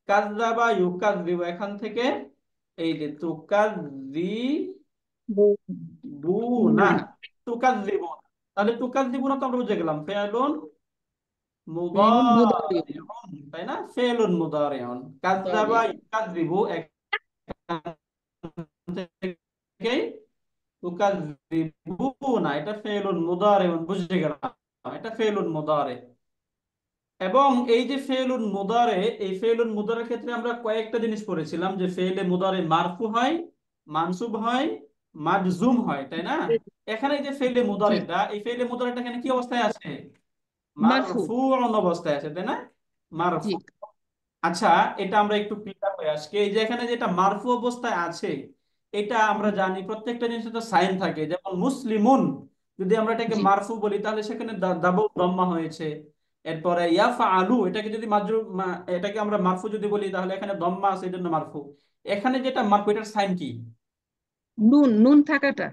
কাযযাবা ইউকাযযিবু, এখান থেকে এই যে তুকাযযিবুনা, বুন তুকাযযিবুনা, তাহলে তুকাযযিবুনা তো আমরা বুঝে গেলাম ফেলুন ফেলুন মুদারিউন মুদারিউন, তাই না? ফেলুন মুদারিউন। কাযযাবা মুদারিউন ইউকাযযিবু থেকে তুকাযযিবুনা, এটা ফেলুন মুদারিউন, বুঝে গেলাম এটা ফেলুন মুদারি। এবং এই যে ফেলুন মুদারে, এই ফেলুন মুদারের ক্ষেত্রে আমরা কয়েকটা জিনিস পড়েছিলাম, যে ফেলে মুদারে মারফু হয়, মানসুব হয়, মাজজুম হয়, তাই না? এখানে এই যে ফেলে জি মুদারেটা, এই ফেলে মুদারেটা এখানে কি অবস্থায় আছে? মারফু মারফুউন অবস্থায় আছে, তাই না? জি মারফু। আচ্ছা, এটা আমরা একটু ক্লিয়ার হয়ে আজকে, এই যে এখানে যেটা মারফু অবস্থায় আছে, এটা আমরা জানি প্রত্যেকটা জিনিসের তো সাইন থাকে, যেমন মুসলিমুন, যদি আমরা এটাকে জি মারফু বলি তাহলে সেখানে ডাবল দম্মা হয়েছে। এরপরে ইয়াফআলু, এটাকে যদি এটাকে আমরা মারফু যদি বলি তাহলে এখানে দম্মা আছে, এই জন্য মারফু। এখানে যেটা মারফু এটার সাইন কি? নুন নুন থাকাটা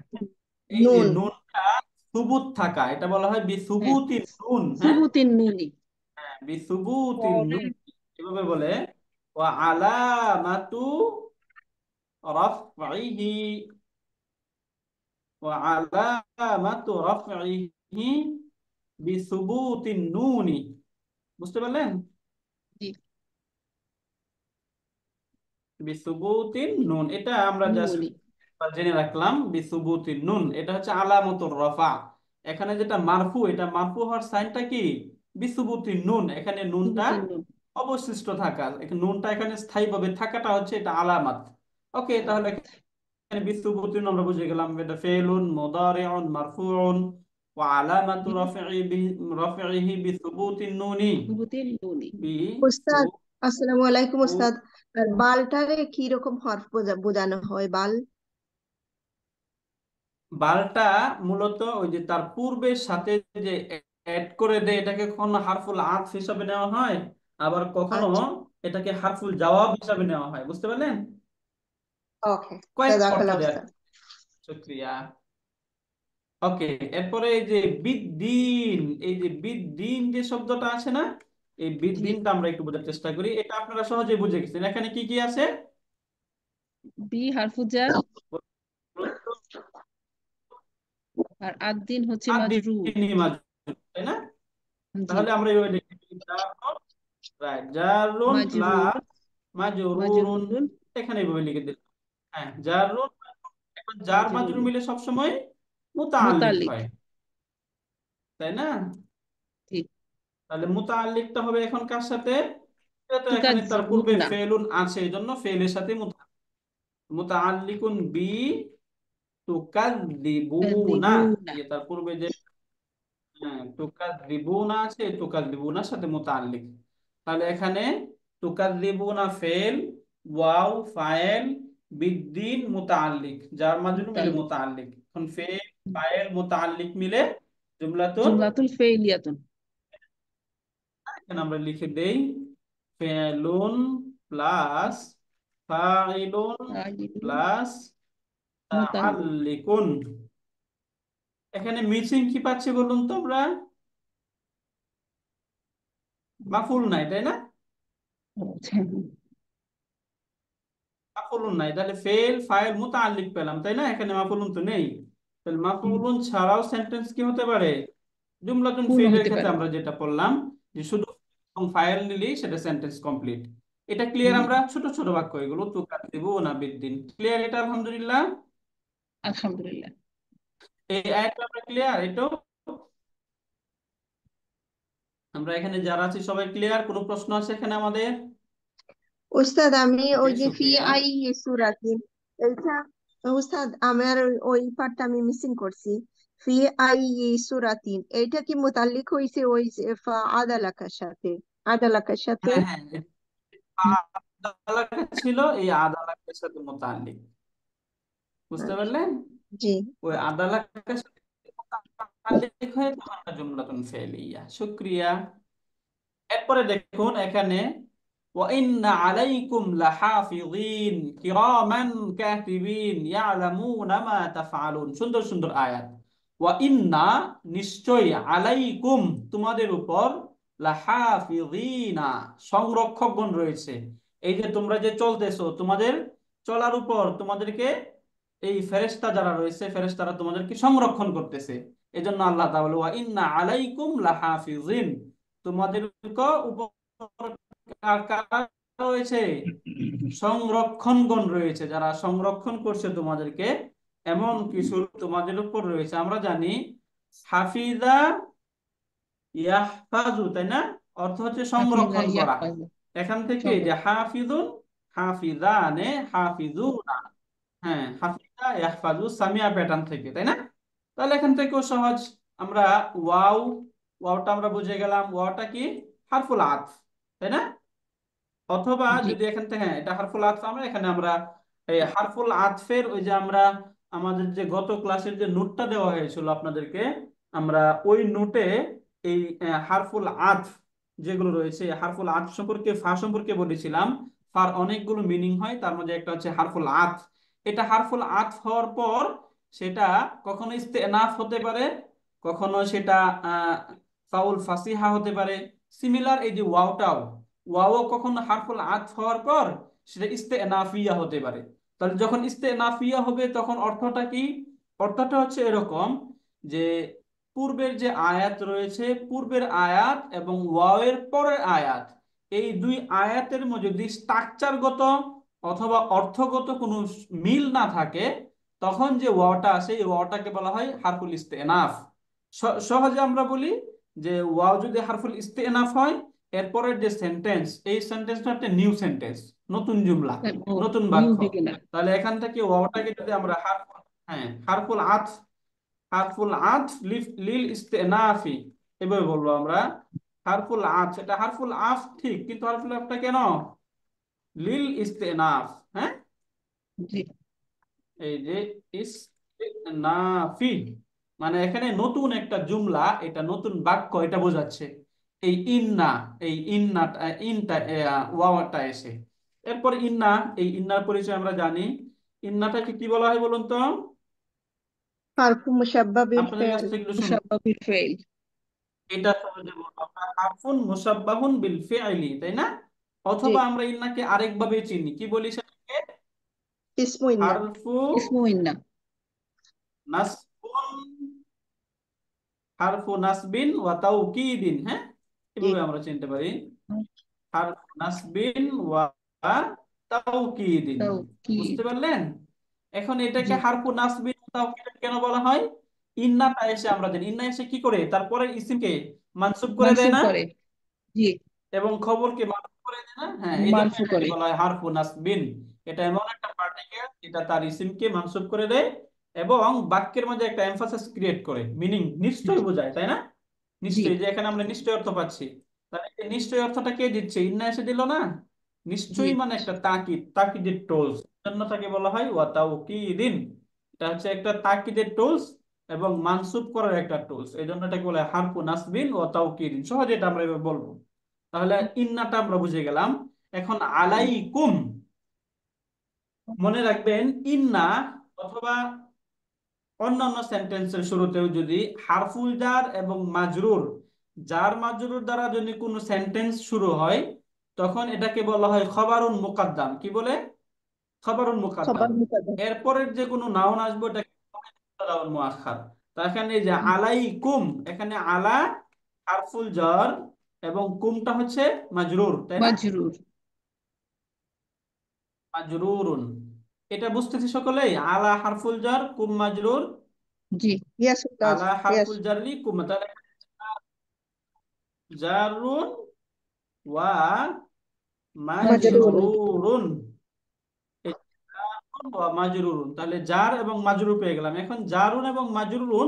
এই যে নুন। নুনটা সুবুত থাকা, এটা বলা হয় হ্যাঁ বিসুবুতিন নুন, হ্যাঁ, সুবুতিন নুনি বিসুবুতিন নুন, এভাবে বলে। ওয়া আলামাতু রাফঈহি, ওয়া আলামাতু রাফঈহি বিসুবুতিন নুনি, বুঝতে পারলেন? জি বিসুবুতিন নুন, এটা আমরা জাস্ট নুনি জেনে রাখলাম। বিসুবুতিন নুন এটা হচ্ছে আলামাতুর রফা। এখানে যেটা মারফু, এটা মারফু হওয়ার সাইনটা কি? বিসুবুতিন নুন, এখানে নুনটা সুবুতিন নুন অবশিষ্ট থাকা, নুনটা এখানে স্থায়ীভাবে থাকাটা হচ্ছে এটা আলামাত। ওকে, তাহলে আলামত এখানে বিসুবুতিন আমরা বুঝে গেলাম এটা ফেলুন মুদারিউন মারফুউন ওয়া আলামাতু রাফঈহি বিসুবুতিন নুনি, সুবুতিন নুনি ওস্তাদ, বিসু আসসালামু আলাইকুম ওস্তাদ। আর বালটারে কি রকম হরফ বোঝানো হয় বাল? বালটা মূলত ওই যে তার পূর্বের সাথে যে অ্যাড করে দেয়, এটাকে কখনো হারফুল আতফ হিসাবে নেওয়া হয়, আবার কখনো আচ্ছা, এটাকে হারফুল জওয়াব হিসাবে নেওয়া হয়, বুঝতে পারলেন? ওকে। কয়েক অর্থ জাযাকাল্লাহ দেয়া। ওস্তাদ। শুকরিয়া। ওকে, এরপরে এই যে বিদ্দিন, এই যে বিদ্দিন যে শব্দটা আছে না, এই জি বিদ্দিনটা আমরা একটু বোঝার চেষ্টা করি, এটা আপনারা সহজে বুঝে গেছেন। এখানে কি কি আছে? বি হারফুজার আর আদ্দিন হচ্ছে মাজরুর আদ-দিনি মাজরুর, তাই না? জি তাহলে আমরা এইভাবে লিখে দিই, রাইট, জারুন মাজরুর প্লাস মাজরুরুন, মাজরুরুন এখানে এইভাবে লিখে দিলাম। হ্যাঁ, জারুন, এখন জার মাজরুর মাজরুরুন মিলে সবসময় মুতাআল্লিক মুতাল্লিক হয়, তাই না? ঠিক তাহলে মুতাআল্লিকটা হবে এখন কার সাথে? এটা তো এখানে তার পূর্বে তুকাজ্জিবুনা ফেলুন আছে, এই জন্য ফেলের সাথে মুতাআল্লিকুন বি তুকাযযিবুনা, তুকাজ্জিবুনা এই যে তার পূর্বে যে হ্যাঁ তুকাযযিবুনা আছে, তুকাযযিবুনার সাথে মুতাআল্লিক। তাহলে এখানে তুকাযযিবুনা ফেল, ওয়াও ফাইল, বিদ্দিন মুতাআল্লিক, যার মাজরুর মিলে মুতাল্লিক মুতাআল্লিক। এখন ফেল ফাইল মুতাআল্লিক মিলে জুমলাতুন, জুমলাতুল ফেইলিয়াতুন এখানে আমরা লিখে দেই ফেলুন প্লাস ফাইলুন ফাইলুন প্লাস মুতাল্লিক। মুতাআল্লিকুন। এখানে মিসিং কি পাচ্ছি বলুন তো আমরা? মাফুল নাই, তাই না? আচ্ছা, মাফুলুন নাই, তাহলে ফেল ফাইল মুতাআল্লিক পেলাম, তাই না? এখানে মাফুলুন তো নেই। তাহলে হুম, মাফুলুন ছাড়াও সেন্টেন্স কি হতে পারে? জুমলাতুন পূর্ণ ফিলের হতে ক্ষেত্রে পারে। আমরা যেটা পড়লাম যে শুধু ফাইল নিলেই সেটা সেন্টেন্স কমপ্লিট। এটা ক্লিয়ার? হুম, আমরা ছোট ছোট বাক্য এগুলো তুকাদ্দিবুনা বিদ্দিন ক্লিয়ার, এটা আলহামদুলিল্লাহ। আলহামদুলিল্লাহ। এই আয়াতটা আমরা ক্লিয়ার, এটাও আমরা এখানে যারা আছি সবাই ক্লিয়ার? কোনো প্রশ্ন আছে এখানে আমাদের? উস্তাদ আমি ওকে, ওই যে ফি শুক্রিয়া। আই সুরাতিন এইটা, উস্তাদ আমার ওই পার্টটা আমি মিসিং করছি। ফি আই সুরাতিন এইটা কি মুতাল্লিক হইছে ওই যে ফা আদালাকার সাথে? আদালাকার সাথে। হ্যাঁ হ্যাঁ, হুম, আদালাকা ছিল, এই আদালাকের সাথে মুতাআল্লিক, বুঝতে আচ্ছা, পারলেন? জি। ওই আদালাকের সাথে মুতাআল্লিক হয়ে তখন একটা জুমলাতুন ফেলিয়া। শুক্রিয়া। এরপরে দেখুন এখানে وَإِنَّ عَلَيْكُمْ لَحَافِظِينَ كِرَامًا كَاتِبِينَ يَعْلَمُونَ مَا تَفْعَلُونَ। সুন্দর সুন্দর আয়াত। ওয়াইন্না নিশ্চয়ই, আলাইকুম তোমাদের উপর, লাহাফিযিনা সংরক্ষকগণ রয়েছে। এই যে তোমরা যে চলতেছো, তোমাদের চলার উপর তোমাদেরকে এই ফেরেশতা যারা রয়েছে, ফেরেশতারা তোমাদেরকে সংরক্ষণ করতেছে। এজন্য আল্লাহ তাআলা বলে ওয়াইন্না আলাইকুম লাহাফিযিন, তোমাদের উপর কারা রয়েছে? সংরক্ষণগণ রয়েছে, যারা সংরক্ষণ করছে তোমাদেরকে, এমন কিছু তোমাদের উপর রয়েছে। আমরা জানি হাফিজা ইয়াহফাজু, তাই না? অর্থ হচ্ছে হাফিজা সংরক্ষণ করা। ইয়াহফাজু। এখান থেকে যে সংরক্ষণ। হাফিজুন, হাফিজানে, হাফিজুনা, হ্যাঁ হাফিজা ইয়াহফাজু সামিয়া প্যাটার্ন থেকে, তাই না? তাহলে এখান থেকেও সহজ। আমরা ওয়াও, ওয়াওটা আমরা বুঝে গেলাম, ওয়াওটা কি? হারফুল আতফ, তাই না? অথবা জি। যদি এখান থেকে, হ্যাঁ এটা হারফুল আতফ, আমরা এখানে আমরা এই হারফুল আতফের ওই যে আমরা আমাদের যে গত ক্লাসের যে নোটটা দেওয়া হয়েছিল আপনাদেরকে, আমরা ওই নোটে এই হারফুল আতফ যেগুলো রয়েছে, হারফুল আতফ সম্পর্কে, ফা সম্পর্কে বলেছিলাম। ফার অনেকগুলো মিনিং হয়, তার মধ্যে একটা হচ্ছে হারফুল আতফ। এটা হারফুল আতফ হওয়ার পর সেটা কখনো ইস্তেনাফ হতে পারে, কখনো সেটা আহ ফাউল ফাসিহা হতে পারে। সিমিলার এই যে ওয়াওটাও, ওয়াও কখনো হারফুল আতফ হওয়ার পর সেটা ইস্তেনাফিয়া হতে পারে। তাহলে যখন ইস্তেনাফিয়া হবে তখন অর্থটা কি? অর্থটা হচ্ছে এরকম যে পূর্বের যে আয়াত রয়েছে, পূর্বের আয়াত এবং ওয়াওয়ের পরের আয়াত, এই দুই আয়াতের মধ্যে যদি স্ট্রাকচারগত অথবা অর্থগত কোনো মিল না থাকে, তখন যে ওয়াওটা আসে এই ওয়াওটাকে বলা হয় হারফুল ইস্তেনাফ। সহজে আমরা বলি যে ওয়াও যদি হারফুল ইস্তেনাফ হয়, এরপরের যে সেন্টেন্স, এই সেন্টেন্সটা একটা নিউ সেন্টেন্স, নতুন জুমলা, ও, নতুন নিউ বাক্য। বিগিনার। তাহলে এখান থেকে ওয়াওটাকে যদি আমরা হারফুল, হ্যাঁ হারফুল আতফ, হারফুল আতফ লিল ইস্তেনাফি এভাবে বলবো আমরা। হারফুল আতফ, এটা হারফুল আতফ ঠিক, কিন্তু হারফুল আতফটা কেন? লিল ইস্তেনাফ, হ্যাঁ জি। এই যে ইস্তেনাফি মানে এখানে নতুন একটা জুমলা, এটা নতুন বাক্য, এটা বোঝাচ্ছে এই ইন্না, এই ইন্নাটা, ইনটা, ওয়াওটা এসে। এরপর ইন্না, এই ইন্নার পরিচয় আমরা জানি। ইন্নাটাকে কি বলা হয় বলুন তো? হারফু মুশাব্বা বিল আপনাদের কাছ ফেল। থেকে একটু শুনুন। মুশাব্বাহ বিল ফাইল। এটা সহজে বলবো আমরা, হারফুন মুসাব্বাহুন বিল ফিআলি, তাই না? জি। অথবা আমরা ইন্নাকে আরেকভাবে চিনি, কি বলি সেটাকে? ইসমু ইন্না। হারফু ইসমু ইন্না। নাসবুন, হারফু নাসবিন ওয়া তাওকিদিন, হ্যাঁ জি। এভাবে আমরা চিনতে পারি। হারফু নাসবিন ওয়া তাওকিদিন, তাও কি? বুঝতে পারলেন? এখন জি। এটাকে হারফু নাসবিন ওয়া তাওকিদিন কেন বলা হয়? ইন্নাটা এসে আমরা জানি, ইন্না এসে কি করে? তারপরে ইসিমকে মানসুব করে দেয় মানসুব না, করে। জি। এবং খবরকে মারফু করে দেয় না? হ্যাঁ, এই জন্য মারফু এটাকে করে। বলা হয় হারফু নাসবিন। এটা এমন একটা পার্টিকেল যেটা তার ইসিমকে মানসুব করে দেয় এবং বাক্যের মধ্যে একটা এমফাসিস ক্রিয়েট করে, মিনিং নিশ্চয় বোঝায়, তাই না? জি। নিশ্চয়ই, যে এখানে আমরা নিশ্চয় অর্থ পাচ্ছি। তাহলে এই নিশ্চয় অর্থটা কে দিচ্ছে? ইন্না এসে দিল না? জি। নিশ্চয়ই মানে একটা তাকিদ, তাকিদের টুলস, জন্য তাকে বলা হয় ওয়া তাওকিদিন। এটা হচ্ছে একটা তাকিদের টুলস এবং মানসুব করার একটা টুলস, এই জন্য এটাকে বলা হয় হারফু নাসবিন ওয়া তাওকিদিন। সহজে এটা আমরা এভাবে বলবো। তাহলে ইন্নাটা আমরা বুঝে গেলাম। এখন আলাইকুম, মনে রাখবেন ইন্না অথবা অন্যান্য সেন্টেন্সের শুরুতেও যদি হারফুল জার এবং মাজরুর, জার মাজরুর দ্বারা যদি কোনো সেন্টেন্স শুরু হয়, তখন এটাকে বলা হয় খবরুন মুকাদ্দাম। কি বলে? খবরুন মুকাদ্দাম। খবর মুকাদ্দাম। এরপরের যে কোনো নাউন আসবে ওটাকে বলা হয় মুবতাদাউন মুআখখার। তো এখানে এই যে আলাইকুম, এখানে আলা হারফুল জার এবং কুমটা হচ্ছে মাজরুর, তাই না? মাজরুর। মাজরুরুন, এটা বুঝতেছি সকলেই? আলা হারফুল জার, কুম মাজরুর। জি। ইয়েস উস্তাদ, আলা ইয়েস। হারফুল জারলি কুম, তাহলে জারুন ওয়া মাজরুর। মাজরুরুন। এই জারুন ওয়া মাজরুরুন, তাহলে জার এবং মাজরুর পেয়ে গেলাম। এখন জারুন এবং মাজরুরুন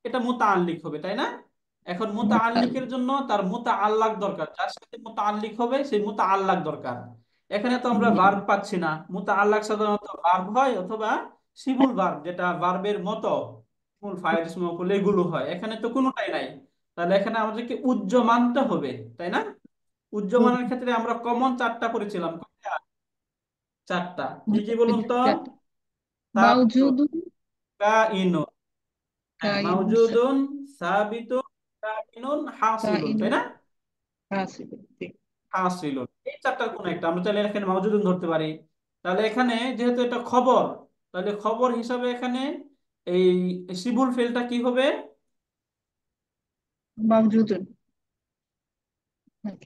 এটা মুতাআল্লিক হবে, তাই না? এখন মুতাআল্লিকের জন্য তার মুতাআল্লাক দরকার, যার সাথে মুতাআল্লিক হবে সেই মুতাআল্লাক দরকার। এখানে তো আমরা জি। ভার্ব পাচ্ছি না। মুতাআল্লাক সাধারণত ভার্ব হয় অথবা সিমুল ভার্ব, যেটা ভার্বের মতো মূল ফাইল ইসমুল মাফউল এগুলো হয়। এখানে তো কোনোটাই নাই। তাহলে এখানে আমাদেরকে উজ্জ মানতে হবে, তাই না? উজ্জমানের ক্ষেত্রে আমরা কমন চারটা করেছিলাম। কয়টা? চারটা। কি কি বলুন তো? সাবিতুন, মাওজুদুন, কাইনুন, হ্যাঁ, কাইনুন, মাওজুদুন, সাবিতুন, কাইনুন, হাসিলুন, তাই কাইনুন, না? হাসিলুন। জি। হাসিলুন, এই চারটার কোন একটা আমরা চাইলে এখানে মাওজুদুন ধরতে পারি। তাহলে এখানে যেহেতু এটা খবর, তাহলে খবর হিসাবে এখানে এই সিবুল ফেলটা কি হবে? মাওজুদুন।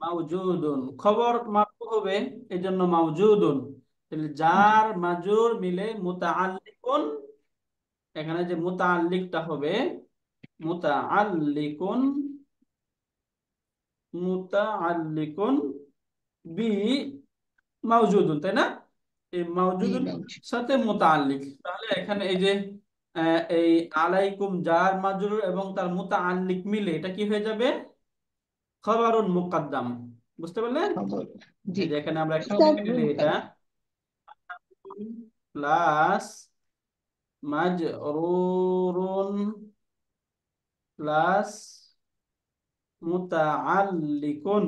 মাওজুদুন। খবর মারফু হবে, এই জন্য মাওজুদুন। তাহলে জি। জার মাজুর মিলে মুতাআল্লিকুন, এখানে যে মুতাআল্লিকটা হবে মুতাআল্লিকুন, মুতাআল্লিকুন বি মাওজুদুন, তাই না? এই জি, মাওজুদুন মাওজুদ। সাথে মুতাআল্লিক। তাহলে এখানে এই যে এই আলাইকুম জার মাজরুর এবং তার মুতাআল্লিক মিলে এটা কি হয়ে যাবে? খবরুন মুকাদ্দাম। বুঝতে পারলেন? খবর। জি। এই যে এখানে আমরা একটু উস্তাদ, কেটে খবর দিই এটা, মুকাদ্দাম। প্লাস মাজরুরুন প্লাস মুতাআল্লিকুন,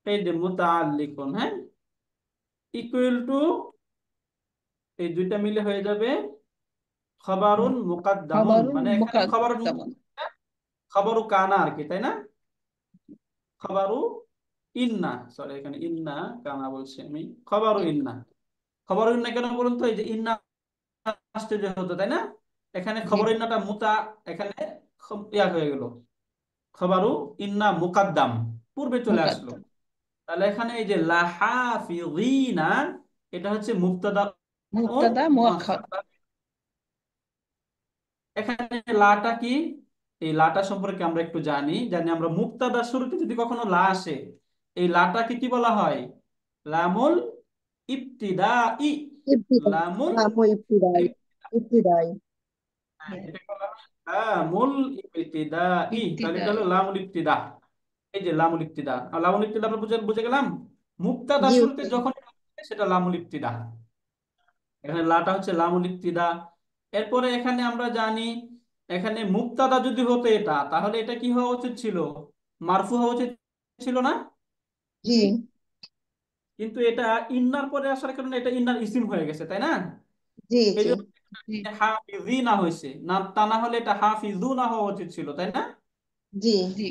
এই যে মুতাআল্লিকুন, হ্যাঁ, ইকুয়াল টু এই দুইটা মিলে হয়ে যাবে খবরুন মুকাদ্দামুন। খবরুন মানে এখানে খবরুন, মুকাদ্দামুন। খবরু কানা আর কি, তাই না? খবরু ইন্না, সরি এখানে ইন্না কানা বলছি আমি, খবরু ইন্না। খবরু ইন্না কেন বলুন তো? এই যে ইন্না আসতে যে হতো, তাই না? এখানে জি। খবর ইন্নাটা মুতা, এখানে ইয়া হয়ে গেল, খবরু ইন্না মুকাদ্দাম পূর্বে চলে আসলো। মুকাদ্দাম। তাহলে এখানে এই যে লাহাফিযিনা, এটা হচ্ছে মুবতাদা ও মুবতাদা মুআক্খার। মুআখখার। এখানে লাটা কি? এই লাটা সম্পর্কে আমরা একটু জানি জানি আমরা মুবতাদার শুরুতে যদি কখনো লা আসে, এই লাটাকে কি বলা হয়? লামুল ইবতিদাই। ইবতিদাই। লামুল লামু ইবতিদাই। ইবতিদা, ইবতিদাই। হ্যাঁ, এটাকে বলা হয় লামুল ইবতিদাই। তাহলে এটা ইবতিদাই। হলো লামুল ইবতিদা। এই যে লামুল ইবতিদা, আর লামুল ইবতিদা আমরা বুঝে বুঝে গেলাম। মুবতাদা জি শুরুতে উস্তাদ। যখন আসে সেটা লামুল ইবতিদা। এখানে লাটা হচ্ছে লামুল ইবতিদা। এরপরে এখানে আমরা জানি এখানে মুবতাদা যদি হতো এটা, তাহলে এটা কি হওয়া উচিত ছিল? মারফু হওয়া উচিত ছিল না? জি কিন্তু এটা ইন্নার পরে আসার কারণে এটা ইন্নার ইসিম হয়ে গেছে, তাই না? জি এই জি জন্য জি। হাফিজিনা হয়েছে না, তা না হলে এটা হাফিজুনা হওয়া উচিত ছিল, তাই না? জি। জি।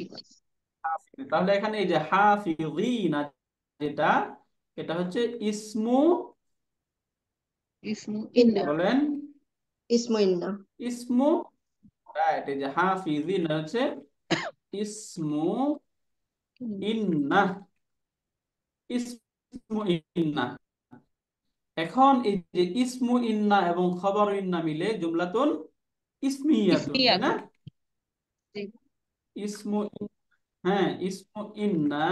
তাহলে এখানে এই যে হাফিজিনা যেটা, এটা হচ্ছে ইসমু, ইসমু ইন্না। ইন্না। বলেন, ইসমু ইন্না। ইসমু, রাইট। এই যে হাফিজিনা হচ্ছে ইসমু ইন্না, ইসমু ইন্না। এখন এই যে ইসমু ইন্না এবং খবর ইন্না মিলে জুমলাতুন ইসমিয়াতুন, তাই না? ইসমিয়াতুন। জি। ইসমু, হ্যাঁ, ইসমু ইন্না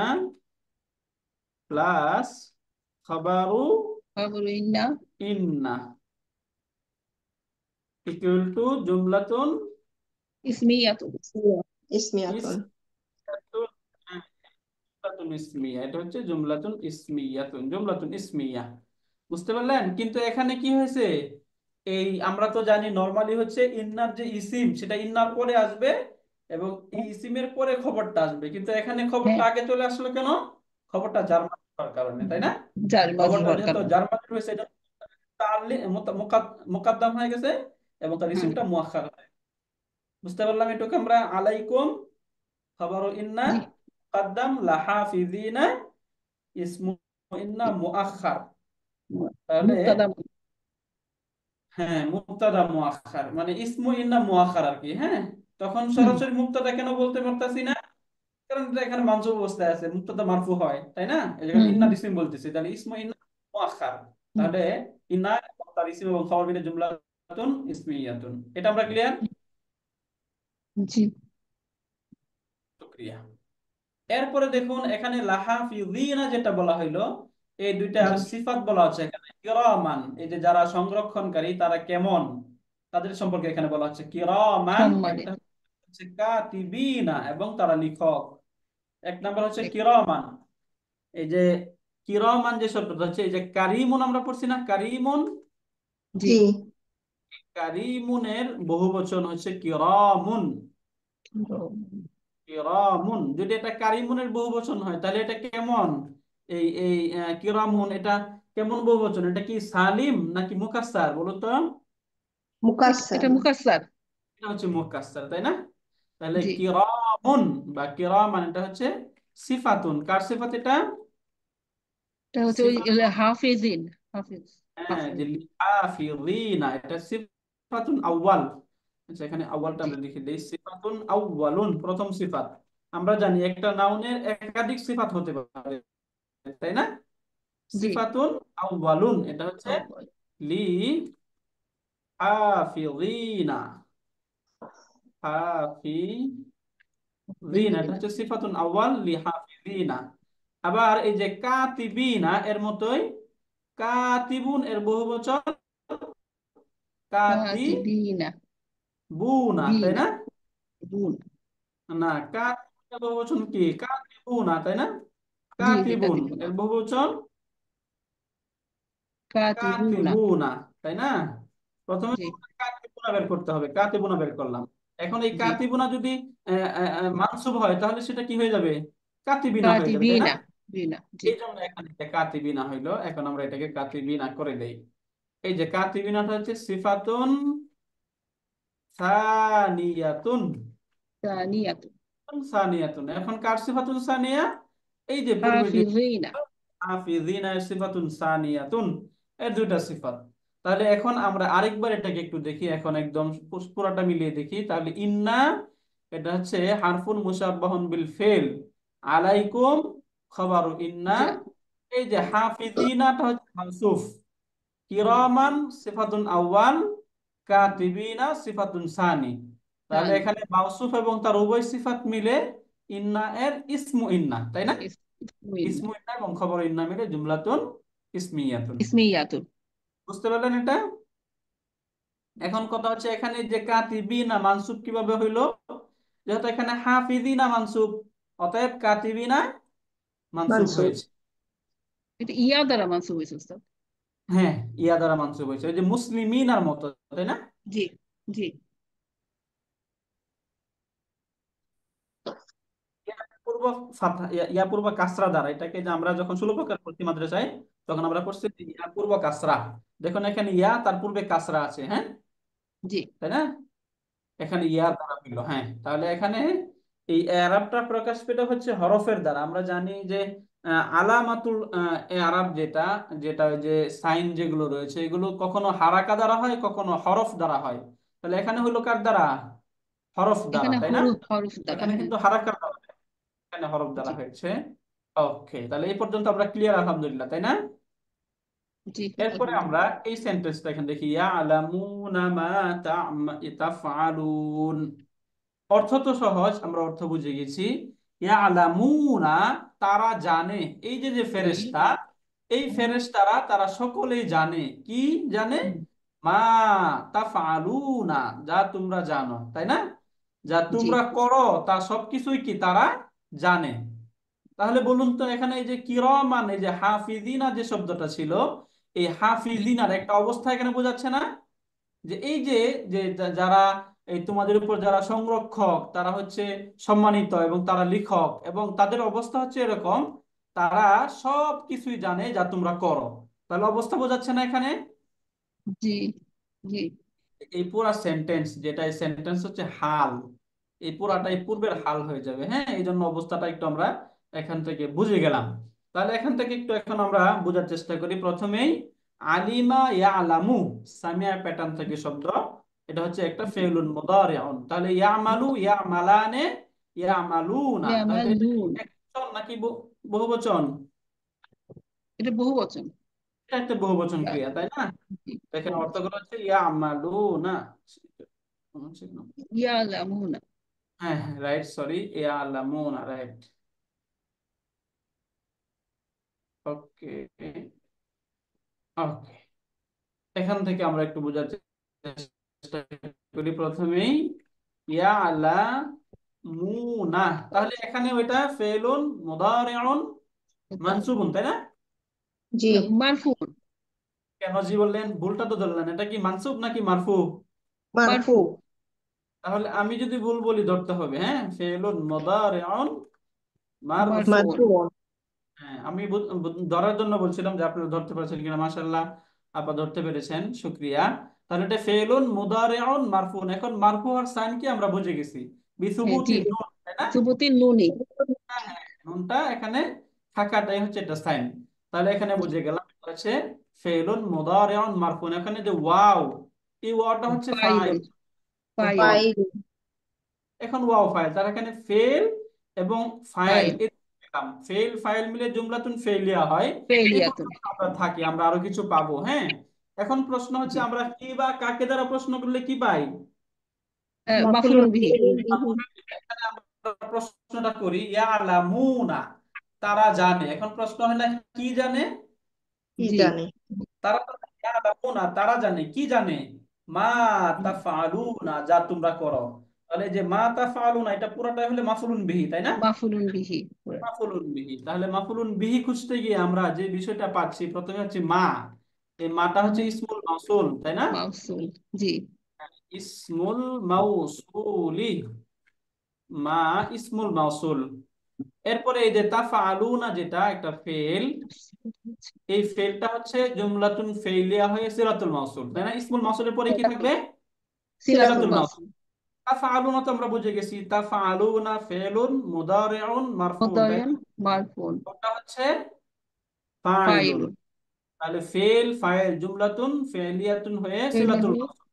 প্লাস খবরু খবর ইন্না। ইন্না ইকুয়াল টু জুমলাতুন ইসমিয়াতুন। ইসমিয়া। ইসমিয়াতুন। ইসমিয়াতুন, হ্যাঁ, জুমলাতুন ইসমিয়া। এটা হচ্ছে জুমলাতুন ইসমিয়াতুন, জুমলাতুন ইসমিয়া। বুঝতে পারলেন? কিন্তু এখানে কি হয়েছে, এই আমরা তো জানি নরমালি হচ্ছে ইন্নার যে ইসিম সেটা ইন্নার পরে আসবে এবং এই ইসিমের পরে খবরটা আসবে, কিন্তু এখানে খবরটা হ্যাঁ। আগে চলে আসলো কেন? খবরটা জার্মান হওয়ার কারণে, তাই না? যার মাঝি খবরটা হওয়ার যেহেতু কারণে। জার্মান রয়েছে এটা মোকাদ্দাম হয়ে গেছে এবং তার হুম। ইসিমটা মুআক্খার হয়ে গেছে। বুঝতে পারলাম এটুকু আমরা? আলাইকুম খবর ইন্না জি। মুকাদ্দাম লাহাফিজিনা ইসমু ইন্না মুআখার। তাহলে মুক্তাদা। হ্যাঁ, মুবতাদা মুআখার মানে ইসমু ইন্না মুআখার আর কি। হ্যাঁ, তখন হুম। সরাসরি মুবতাদা কেন বলতে পারতাছি না? কারণ এটা এখানে মানসুব অবস্থায় আছে, মুবতাদা মারফু হয়, তাই না? এই জায়গায় হুম। ইন্না হুম। ইসম বলতেছি, তাহলে ইসমু ইন্না মুআখার। হুম। তাহলে ইন্না এবং তার ইসম এবং খবর মিলে জুমলাতুন ইসমিয়াতুন। এটা আমরা ক্লিয়ার? জি। শুকরিয়া। এরপরে দেখুন এখানে লাহাফিযিনা যেটা বলা হইলো, এই দুইটার জি। সিফাত বলা হচ্ছে এখানে কিরামান, এই যে যারা সংরক্ষণকারী তারা কেমন, তাদের সম্পর্কে এখানে বলা হচ্ছে কিরামান। একটা সম্মানিত। হচ্ছে কাতিবিনা এবং তারা লিখক। এক নাম্বার হচ্ছে ঠিক। কিরামান। এই যে কিরামান যে শব্দটা হচ্ছে, এই যে কারিমুন আমরা পড়ছি না, কারিমুন, জি। জি। কারিমুনের বহুবচন হচ্ছে কিরামুন। কিরামুন যদি এটা কারিমুনের বহুবচন হয় তাহলে এটা কেমন? এই কিরামুন এটা কেমন বহুবচন? এটা কি সালিম নাকি মুকাসসার বলো তো? মুকাসসার। এটা মুকাসসার। এটা হচ্ছে মুকাসসার, তাই না? তাহলে জি। কিরামুন বা কিরামান এটা হচ্ছে সিফাতুন। কার সিফাত এটা? এটা হচ্ছে ওই সিফাত, হাফিজিন। হাফিজ। হ্যাঁ, হাফিজ। যে লিহাফিযিনা এটা সিফাতুন আউয়াল। আচ্ছা, এখানে আউয়ালটা জি। আমরা লিখে দেই, সিফাতুন আউয়ালুন প্রথম সিফাত। আমরা জানি একটা নাউনের একাধিক সিফাত হতে পারে, তাই না? জি। সিফাতুন আউয়ালুন এটা হচ্ছে আউয়াল। লি হাফিযিনা। হাফিযিনা এটা হাফিজিন। হচ্ছে সিফাতুন আউয়াল লি হাফিযিনা। আবার এই যে কাতিবিনা এর মতোই কাতিবুন এর বহুবচন কাতিবিনা। কাতিবুনা, তাই বিনা। না? বুন। না, কাতিবুন এর বহুবচন কি? কাতিবুনা, তাই না? জি জি, কাতিবুন কাতিবুনা। এর বহুবচন কাতিবুনা। কাতিবুনা, তাই না? প্রথমে জি। কাতিবুনা বের করতে হবে, কাতিবুনা বের করলাম। এখন এই জি। কাতিবুনা যদি মানসুব হয় তাহলে সেটা কি হয়ে যাবে? কাতিবিনা হয়ে যাবে, তাই না? কাতিবিনা। বিনা। জি। এই জন্য এখানে এটা কাতিবিনা হইলো। এখন আমরা এটাকে কাতিবিনা করে দেই। এই যে কাতিবিনাটা হচ্ছে সিফাতুন সানিয়াতুন। তানিয়াতু। সানিয়াতুন এখন কার সিফাতুন সানিয়া? এই যে পূর্বে যে হাফিজিনা। হাফিযিনা এর সিফাতুন সানিয়াতুন, এর দুইটা সিফাত। তাহলে এখন আমরা আরেকবার এটাকে একটু দেখি, এখন একদম পুরাটা মিলিয়ে দেখি। তাহলে ইন্না এটা হচ্ছে হারফুন মুশাব্বাহুন বিল ফেল, আলাইকুম খবরু ইন্না। যা। এই যে জি। হাফিযিনাটা হচ্ছে মানসুফ, কিরামান সিফাতুন আউয়াল, কাতিবিনা সিফাতুন সানি। তাহলে তানি। এখানে মাউসুফ এবং তার উভয় সিফাত মিলে ইন্না এর ইসমু ইন্না, তাই না? ইসমিনা। ইসমু ইন্না এবং খবর ইন্না মিলে জুমলাতুন ইসমিয়াতুন। ইসমিয়াতুন। বুঝতে পারলেন এটা? এখন কথা হচ্ছে এখানে যে কাতিবিনা মানসুব কিভাবে হইলো? যেহেতু এখানে হাফিজিনা মানসুব, অতএব কাতিবিনা মানসুব মানসুব। হয়েছে। এটা ইয়া দ্বারা মানসুব হয়েছে উস্তাদ। হ্যাঁ, ইয়া দ্বারা মানসুব হয়েছে, ওই যে মুসলিমিনার মতো, তাই না? জি। জি। ইয়া পূর্ব ফাতহা, ইয়া পূর্ব কাসরা দ্বারা, এটাকে যে আমরা যখন ষোলো প্রকার পড়ছি মাদ্রাসায় তখন আমরা পড়ছি যে ইয়া পূর্ব কাসরা। দেখুন এখানে ইয়া তার পূর্বে কাসরা আছে, হ্যাঁ, জি। তাই না? এখানে ইয়ার দ্বারা হইলো। হ্যাঁ, তাহলে এখানে এই এরাবটা প্রকাশ পেল হচ্ছে হরফের দ্বারা। আমরা জানি যে আলামাতুল এরাব যেটা, যেটা ওই যে সাইন যেগুলো রয়েছে এগুলো কখনো হারাকা দ্বারা হয়, কখনো হরফ দ্বারা হয়। তাহলে এখানে হইলো কার দ্বারা? হরফ দ্বারা, এখানে তাই না? হরফ হরফ দ্বারা, এখানে হ্যাঁ। কিন্তু হারাকার দ্বারা হয়, এখানে হরফ দ্বারা জি। হয়েছে। ওকে, তাহলে এই পর্যন্ত আমরা ক্লিয়ার আলহামদুলিল্লাহ, তাই না? জি। এরপরে আমরা আলহামদুলিল্লাহ। এই সেন্টেন্সটা এখানে দেখি, ইয়ালামুনা মা তাফআলুন। অর্থ তো সহজ, আমরা অর্থ বুঝে গেছি। ইয়ালামুনা তারা জানে, এই যে যে জি। ফেরেশতা, এই ফেরেশতারা তারা সকলেই জানে। কি জানে? হুম। মা তাফআলুনা যা তোমরা জানো, তাই না? যা জি। তোমরা করো তা সবকিছুই কি তারা জানে। তাহলে বলুন তো এখানে এই যে কিরামান, এই যে হাফিজিনা যে শব্দটা ছিল, এই জি। হাফিজিনার একটা অবস্থা এখানে বোঝাচ্ছে না? যে এই যে যে যারা এই তোমাদের উপর যারা সংরক্ষক তারা হচ্ছে সম্মানিত এবং তারা লিখক, এবং তাদের অবস্থা হচ্ছে এরকম, তারা সব কিছুই জানে যা তোমরা করো। তাহলে অবস্থা বোঝাচ্ছে না এখানে? জি জি এই পুরা সেন্টেন্স, যেটা এই সেন্টেন্স হচ্ছে হাল, এই পুরাটাই পূর্বের হাল হয়ে যাবে। হ্যাঁ, এই জন্য অবস্থাটা একটু আমরা এখান থেকে বুঝে গেলাম। তাহলে এখান থেকে একটু এখন আমরা বোঝার চেষ্টা করি। প্রথমেই আলিমা ইয়ালামু, সামিয়া প্যাটার্ন থেকে শব্দ, এটা হচ্ছে একটা ফেউলুন মুদারিউন। তাহলে ইয়ামালু, ইয়ামালানে, ইয়ামালুনা, তাহলে এটা কি ইয়ামালুন, একবচন নাকি বহুবচন? এটা বহু বচন। এটা একটা বহুবচন ক্রিয়া, তাই না? এখানে বহু বচন। অর্থগুলো হচ্ছে ইয়ামালুনা। ইয়ালামুনা। হ্যাঁ হ্যাঁ, রাইট, সরি, ইয়ালামুনা, রাইট। ওকে ওকে, এখান থেকে আমরা একটু বোঝার চেষ্টা করি। প্রথমেই ইয়ালামুনা, তাহলে এখানে ওইটা ফেলুন মুদারিউন মানসুবুন, তাই না? জি। মারফুন। কেন জি বললেন? ভুলটা তো ধরলেন, এটা কি মানসুব নাকি মারফু? মারফু। মারফু। তাহলে আমি যদি ভুল বলি ধরতে হবে। হ্যাঁ, ফেলুন মুদারিউন মারফু। মারফুন। মারফু। হ্যাঁ, আমি ধরার জন্য বলছিলাম যে আপনারা ধরতে পারছেন কিনা। মাশাআল্লাহ, আপা ধরতে পেরেছেন, শুকরিয়া। তাহলে এটা ফেলুন মুদারিউন মারফুন। এখন মারফু আর সাইন কি আমরা বুঝে গেছি, হ্যাঁ জি, বিসুবুতিন নুন, তাই না? সুবতিন নুনি। হ্যাঁ হ্যাঁ, নুনটা এখানে থাকাটাই হচ্ছে এটা সাইন। তাহলে এখানে বুঝে গেলাম এটা হচ্ছে ফেলুন মুদারিউন মারফুন। এখানে যে ওয়াও, এই ওয়াওটা হচ্ছে ফাইল। ফাইলুন। ফাইলুন। ফাইল। এখন ওয়াও ফাইল, তার এখানে ফেল এবং ফাইল, ফাইল। ফেল ফাইল মিলে জুমলাতুন ফেলিয়া হয়। এই ফেলিয়াতুন। পর্যন্ত আমরা থাকি, আমরা আরো কিছু পাবো। হ্যাঁ, এখন প্রশ্ন হচ্ছে জি। আমরা কি বা কাকে দ্বারা প্রশ্ন করলে কি পাই? মাফুলুন মাফুলুন বিহি। বিহি। এখানে আমরা প্রশ্নটা করি ইয়ালামুনা, তারা জানে। এখন প্রশ্ন হয় না কি জানে? কি জি জানে? তারা তো ইয়ালামুনা, তারা জানে কি জানে? মা তাফআলুনা, যা তোমরা করো। তাহলে এই যে মা তাফআলুনা, এটা পুরোটাই হলে মাফুলুন বিহি, তাই না? মাফুলুন বিহি। মাফুলুন বিহি। তাহলে মাফুলুন বিহি খুঁজতে গিয়ে আমরা যে বিষয়টা পাচ্ছি, প্রথমে হচ্ছে মা। এই মাটা হচ্ছে ইসমুল মাউসুল, তাই না? মাউসুল। জি। ইসমুল মাউসুলি, মা ইসমুল মাউসুল। এরপরে এই যে তাফআলুনা, যেটা একটা ফেল, এই ফেলটা হচ্ছে জুমলাতুন ফেইলিয়া হয়ে সিলাতুল মাউসুল, তাই না? ইসমুল মাউসুলের পরে কি থাকবে? সিলাতুল সিলাতুল মাউসুল। মাউসুল। তাফআলুনা তো আমরা বুঝে গেছি, তাফআলুনা ফেলুন মুদারিউন মারফুন, তাই মুদায়ন না? মারফুন। ওটা হচ্ছে ফাইলুন। ফাইলুন। তাহলে ফেল ফাইল জুমলাতুন ফেলিয়াতুন হয়ে সিলাতুল ফেলিয়াতুন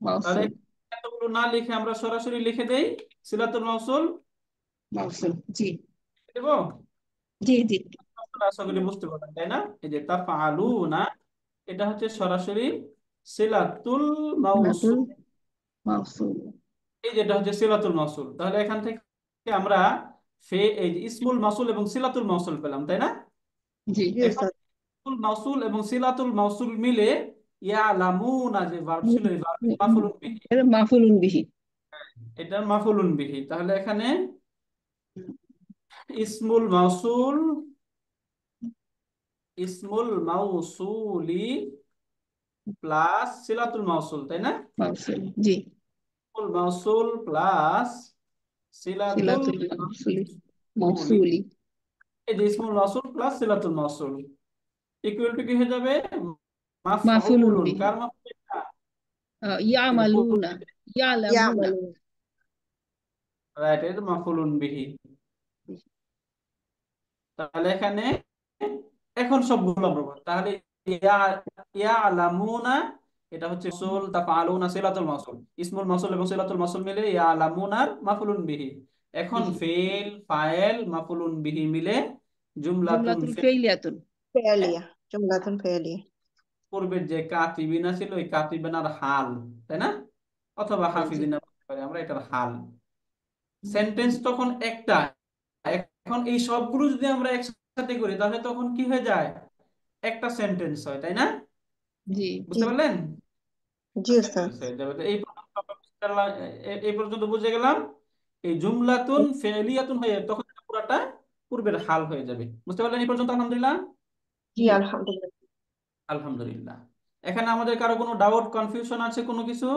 মাউসুল। তাহলে মাউসুল। এতগুলো না লিখে আমরা সরাসরি লিখে দেই সিলাতুল মাউসুল মাউসুল। জি দেব। জি জি। আপনারা আশা করি বুঝতে পারবেন, তাই না? এই যে তাফআলুনা, এটা হচ্ছে সরাসরি সিলাতুল সিলাতুল মাউসুল। মাউসুল। এই যেটা হচ্ছে সিলাতুল মাউসুল। তাহলে এখান থেকে আমরা এই যে ইসমুল মাউসুল এবং সিলাতুল মাউসুল পেলাম, তাই না? জি। জি এখন উস্তাদ। ইসমুল মাউসুল এবং সিলাতুল মাউসুল মিলে ইয়ালামুনা যে ভার্ব ছিল, এই ভার্ব মাফউলুন বিহি, এটা মাফুলুন বিহি। এটা মাফউলুন বিহি। তাহলে এখানে ইসমুল মাউসুল, ইসমুল মাউসুলি প্লাস সিলাতুল মাউসুল, তাই না? মাউসুল। জি। ইসমুল মাউসুল প্লাস সিলাতুল সিলাতুল মাউসুলি। মাউসুলি। মাউসুলি। এই যে ইসমুল মাউসুল প্লাস সিলাতুল মাউসুল ইকুয়াল টু কি হয়ে যাবে? মাফুলুন মাফউলুন। বিহি। কার মাফউল এটা? এই যে ইয়ামালুনা। ইয়ালামুনা। ইয়ামালুন। রাইট, এটা মাফউলুন বিহি। তাহলে এখানে এখন সবগুলো আমরা বলবো। তাহলে ইয়া ইয়ালামুনা, এটা হচ্ছে মাউসুল, তাফআলুনা সিলাতুল মাউসুল, ইসমুল মাউসুল এবং সিলাতুল মাউসুল মিলে ইয়ালামুনার মাফউলুন বিহি। এখন বিহি। ফেল ফাইল মাফউলুন বিহি মিলে জুমলাতুন জুমলাতুল ফেইলিয়াতুন। ফেলিয়া। জুমলাতুন ফেলিয়া। পূর্বের যে কাতিবিনা ছিল, ওই কাতিবিনার হাল, তাই না? অথবা জি। হাফিজিনা বলতে পারি আমরা, এটার হাল। সেন্টেন্স তখন একটা। এখন এই সবগুলো যদি আমরা একসাথে করি তাহলে তখন কি হয়ে যায়? একটা সেন্টেন্স হয়, তাই না? জি জি। বুঝতে পারলেন? জি উস্তাদ। সেন্টেন্স হয়ে যাবে। তো এই পর্যন্ত আমরা এই পর্যন্ত বুঝে গেলাম। এই জুমলাতুন ফেলিয়াতুন হয়ে তখন এটা পুরাটা পূর্বের হাল হয়ে যাবে। বুঝতে পারলেন এই পর্যন্ত? আলহামদুলিল্লাহ। জি জি। আলহামদুলিল্লাহ। আলহামদুলিল্লাহ। এখানে আমাদের কারো কোনো ডাউট কনফিউশন আছে কোনো কিছু?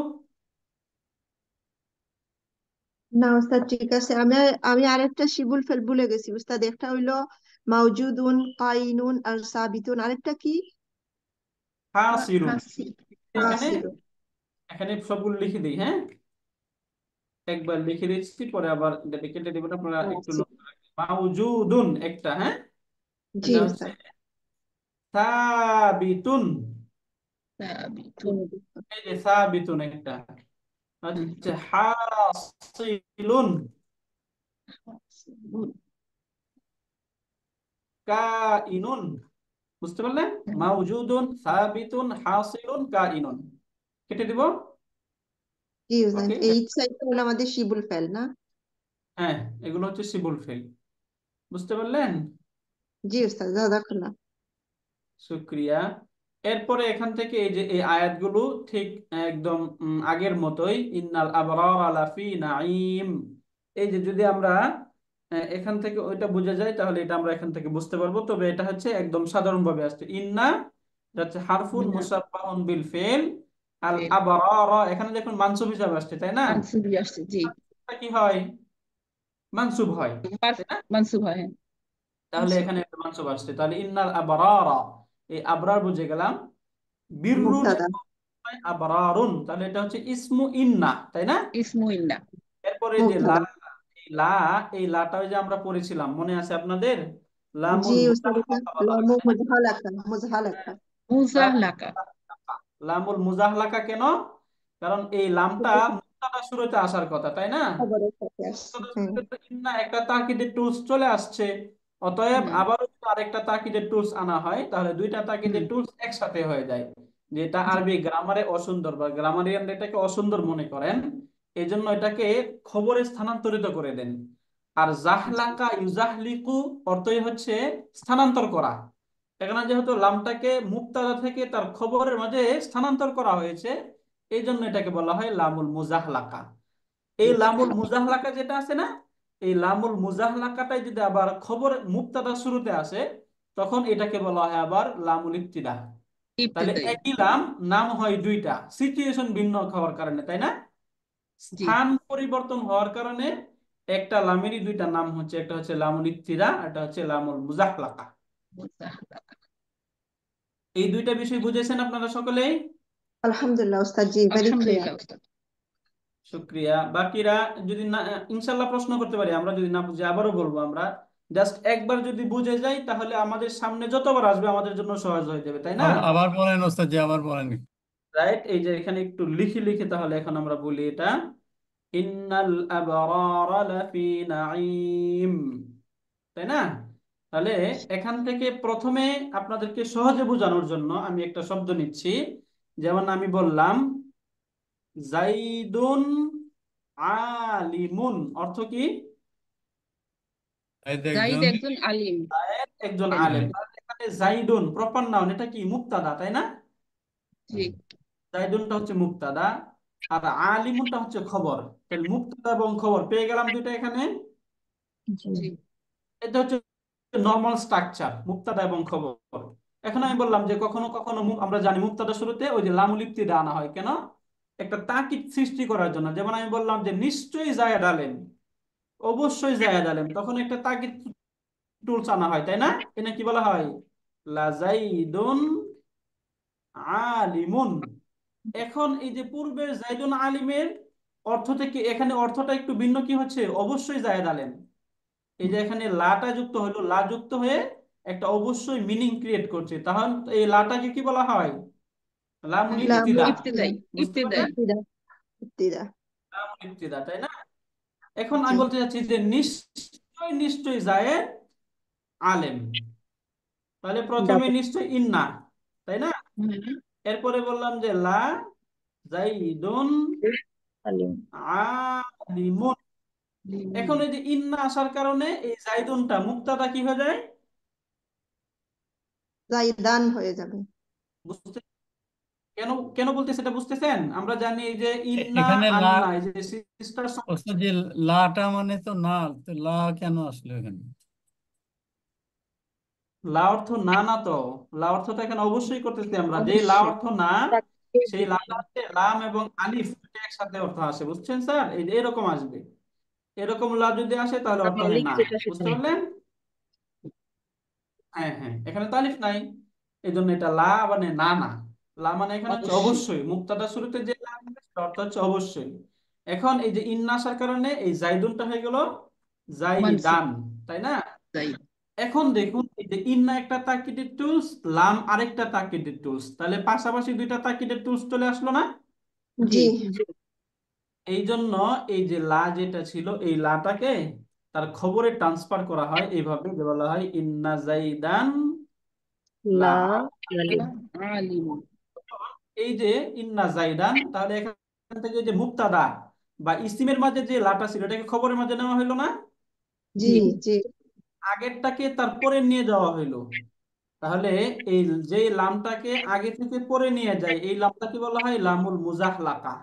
না উস্তাদ, ঠিক আছে। আমি আমি আরেকটা শিবুল ফেল ভুলে গেছি উস্তাদ। একটা হইলো মাওজুদুন, কাইনুন আর সাবিতুন। আরেকটা কি? হাসিলুন। হাসি এখানে হাসিলুন। এখানে সবগুলো লিখে দিই, হ্যাঁ, একবার লিখে দিচ্ছি, পরে আবার এটাকে কেটে দেবেন, আপনারা একটু আচ্ছা। নোট করে রাখবেন। মাউজুদুন একটা, হ্যাঁ, জি এটা হচ্ছে উস্তাদ। সাবিতুন। সাবিতুন এই যে সাবিতুন একটা, হচ্ছে হাসিলুন, হাসিলুন কাইনুন। বুঝতে পারলেন? মাউজুদুন, সাবিতুন, হাসিলুন, কাইনুন। কেটে দিব। জি উস্তাদ, ওকে। এই সাইডটা হলো আমাদের শিবুল ফেল না? হ্যাঁ, এগুলো হচ্ছে সিবুল ফেল। বুঝতে পারলেন? জি উস্তাদ, জাযাকাল্লাহ। শুক্রিয়া। এরপরে এখান থেকে এই যে এই আয়াতগুলো ঠিক একদম আগের মতোই, ইন্নাল আবরার লাফি নাঈম। এই যে যদি আমরা এখান থেকে ওইটা বুঝে যাই, তাহলে এটা আমরা এখান থেকে বুঝতে পারবো। তবে এটা হচ্ছে একদম সাধারণ ভাবে আসছে ইন্না, এটা হচ্ছে হারফুন মুসাব্বাহুন বিল ফিল। আল ফেল আবরার এখানে দেখুন মানসুব হিসাবে আসছে, তাই না? মানসুবি আসছে। জি, এটা কি হয়? মানসুব হয়, তাই না? মানসুব হয়, হ্যাঁ। তাহলে মানসুব এখানে একটা মানসুব আসছে, তাহলে ইন্নাল আবরার, এই আবরার বুঝে গেলাম। বিররু মুবতাদা। যেহেতু হয় আবরারুন, তাহলে এটা হচ্ছে ইসমু ইন্না, তাই না? ইসমু ইন্না। এরপরে যে লা, মুবতাদা। এই লা, এই লাটা ওই যে আমরা পড়েছিলাম, মনে আছে আপনাদের? জি লামুল উস্তাদ, এটা মুজাহলাকা বলা হয়, লামু তাই না? মুজহালাকা, মুজহালাকা। লামুল মুজাহলাকা। মুজাহলাকা। লামুল মুজাহলাকা কেন? কারণ এই লামটা মুবতাদা শুরুতে আসার কথা, তাই না? খবরের সাথে আসছে, মুবতাদা হ্যাঁ। শুরুতে তো ইন্না একটা তাকিদের টুলস চলে আসছে। অতএব হুম আবারও যদি আরেকটা তাকিদের টুলস আনা হয়, তাহলে দুইটা তাকিদের হুম টুলস একসাথে হয়ে যায়, যেটা জি আরবি গ্রামারে অসুন্দর বা গ্রামারিয়ান এটাকে অসুন্দর মনে করেন। এই জন্য এটাকে খবরে স্থানান্তরিত করে দেন। আর জি জাহলাকা ইউজাহলিকু অর্থই হচ্ছে স্থানান্তর করা। এখানে যেহেতু লামটাকে মুবতাদা থেকে তার খবরের মাঝে স্থানান্তর করা হয়েছে, এই জন্য এটাকে বলা হয় লামুল মুজাহলাকা। এই লামুল মুজাহলাকা যেটা আছে না, এই লামুল মুজাহলাকাটাই যদি আবার খবর মুবতাদা শুরুতে আসে, তখন এটাকে বলা হয় আবার লামুল ইবতিদা। তাহলে ইবতিদাই। একই লাম, নাম হয় দুইটা, সিচুয়েশন ভিন্ন হওয়ার কারণে, তাই না? জি স্থান পরিবর্তন হওয়ার কারণে একটা লামেরই দুইটা নাম হচ্ছে, একটা হচ্ছে লামুল ইবতিদা, একটা হচ্ছে লামুল মুজাহলাকা। মুজাহলাকা। এই দুইটা বিষয় বুঝেছেন আপনারা সকলেই? আলহামদুলিল্লাহ উস্তাদ, জি, ভেরি ক্লিয়ার। আলহামদুলিল্লাহ উস্তাদ। শুক্রিয়া। বাকিরা যদি না, ইনশাল্লাহ প্রশ্ন করতে পারি আমরা, যদি না বুঝে আবারও বলবো আমরা। জাস্ট একবার যদি বুঝে যাই, তাহলে আমাদের সামনে যতবার আসবে আমাদের জন্য সহজ হয়ে যাবে, তাই না? আবার বলেন ওস্তাদ জি, আবার বলেন। রাইট, এই যে এখানে একটু লিখে লিখে তাহলে এখন আমরা বলি এটা, ইন্নাল আবরার লাফি নাঈম, তাই না? তাহলে এখান থেকে প্রথমে আপনাদেরকে সহজে বোঝানোর জন্য আমি একটা শব্দ নিচ্ছি। যেমন আমি বললাম জাইদুন আলিমুন, অর্থ কি? এই জাইদ একজন একজন আলিম। জায়েদ একজন আলিম। আলেম। আহ, তাহলে এখানে জাইদুন প্রপার নাউন, এটা কি মুক্তাদা, তাই না? জি জাইদুনটা হচ্ছে মুক্তাদা, আর আলিমুনটা হচ্ছে খবর। তাহলে মুক্তাদা এবং খবর পেয়ে গেলাম দুইটা এখানে। জি। জি এটা হচ্ছে নর্মাল স্ট্রাকচার, মুক্তাদা এবং খবর। এখন আমি বললাম যে কখনো কখনো আমরা জানি মুক্তাদা শুরুতে ওই যে লামুল ইবতিদা আনা হয় কেন? একটা তাকিদ সৃষ্টি করার জন্য। যেমন আমি বললাম যে নিশ্চয়ই জায়েদ আলেম, অবশ্যই জায়েদ আলেম, তখন একটা তাকিদ টুলস আনা হয়, তাই না? এনে কি বলা হয়? লাজাইদুন আলিমুন। এখন এই যে পূর্বের জাইদুন আলিমের অর্থ থেকে এখানে অর্থটা একটু ভিন্ন, কি হচ্ছে? অবশ্যই জায়েদ আলেম। এই যে এখানে লাটা যুক্ত হলো, লা যুক্ত হয়ে একটা অবশ্যই মিনিং ক্রিয়েট করছে, তাহলে এই লাটাকে কি বলা হয়? লামুল লামু ইবতিদা। ইবতিদাই। বুঝতে ইবতিদাই। পারলেন? ইবতিদা। ইবতিদা। লামুল ইবতিদা, তাই না? এখন জি। আমি বলতে চাচ্ছি যে নিশ্চয় নিশ্চয় জায়েদ আলেম। তাহলে প্রথমে ডাবল। নিশ্চয় ইন্না, তাই না? হুম এরপরে বললাম যে লা জাইদুন আলিম। আলিমুন। এখন এই যে ইন্না আসার কারণে এই জাইদুনটা মুক্তাদা কি হয়ে যায়? জাইদান হয়ে যাবে। বুঝতে, কেন কেন বলতে সেটা বুঝতেছেন? আমরা জানি এই যে ইন্না এখানে লা, আন্না, এই যে সিস্টার, ওস্তাদ জি লাটা মানে তো না, তো লা কেন আসলো এখানে? লা অর্থ না, না তো। লা অর্থ তো এখানে অবশ্যই করতেছি আমরা, যে লা অবশ্যই। অর্থ না, সেই লাটা হচ্ছে লাম এবং আলিফ দুটো একসাথে অর্থ আসে, বুঝছেন স্যার? এই যে এরকম আসবে, এরকম লা যদি আসে তাহলে অর্থ হয় মালিক না। যেটা বুঝতে সেটাই। পারলেন? হ্যাঁ হ্যাঁ, এখানে তো আলিফ নাই, এই জন্য এটা লা মানে না না। লা মানে এখানে হচ্ছে অবশ্যই অবশ্যই, মুক্তাদা শুরুতে যে লা হবে সেটা অর্থ হচ্ছে অবশ্যই। এখন এই যে ইন্না আসার কারণে এই জাইদুনটা হয়ে গেল মানসুব। জাইদান, তাই না? তাই। এখন দেখুন এই যে ইন্না একটা তাকিদের টুলস, লাম আরেকটা তাকিদের টুলস, তাহলে পাশাপাশি দুইটা তাকিদের টুলস চলে আসলো না? জি। জি। এই জন্য এই যে লা যেটা ছিল এই লাটাকে তার খবরে ট্রান্সফার করা হয় এইভাবে, যে বলা হয় ইন্না জাইদান লা। লা আলিম। আলিম। এই যে ইন্না জাইদান, তাহলে এখান থেকে যে মুক্তাদা বা ইসিমের মাঝে যে লাটা ছিল এটাকে খবরের মাঝে নেওয়া হলো না? জি জি। জি। আগেরটাকে তারপরে নিয়ে যাওয়া হলো। তাহলে এই যে লামটাকে আগে থেকে পরে নিয়ে যায় এই লামটাকে বলা হয় লামুল মুজাহলাকা।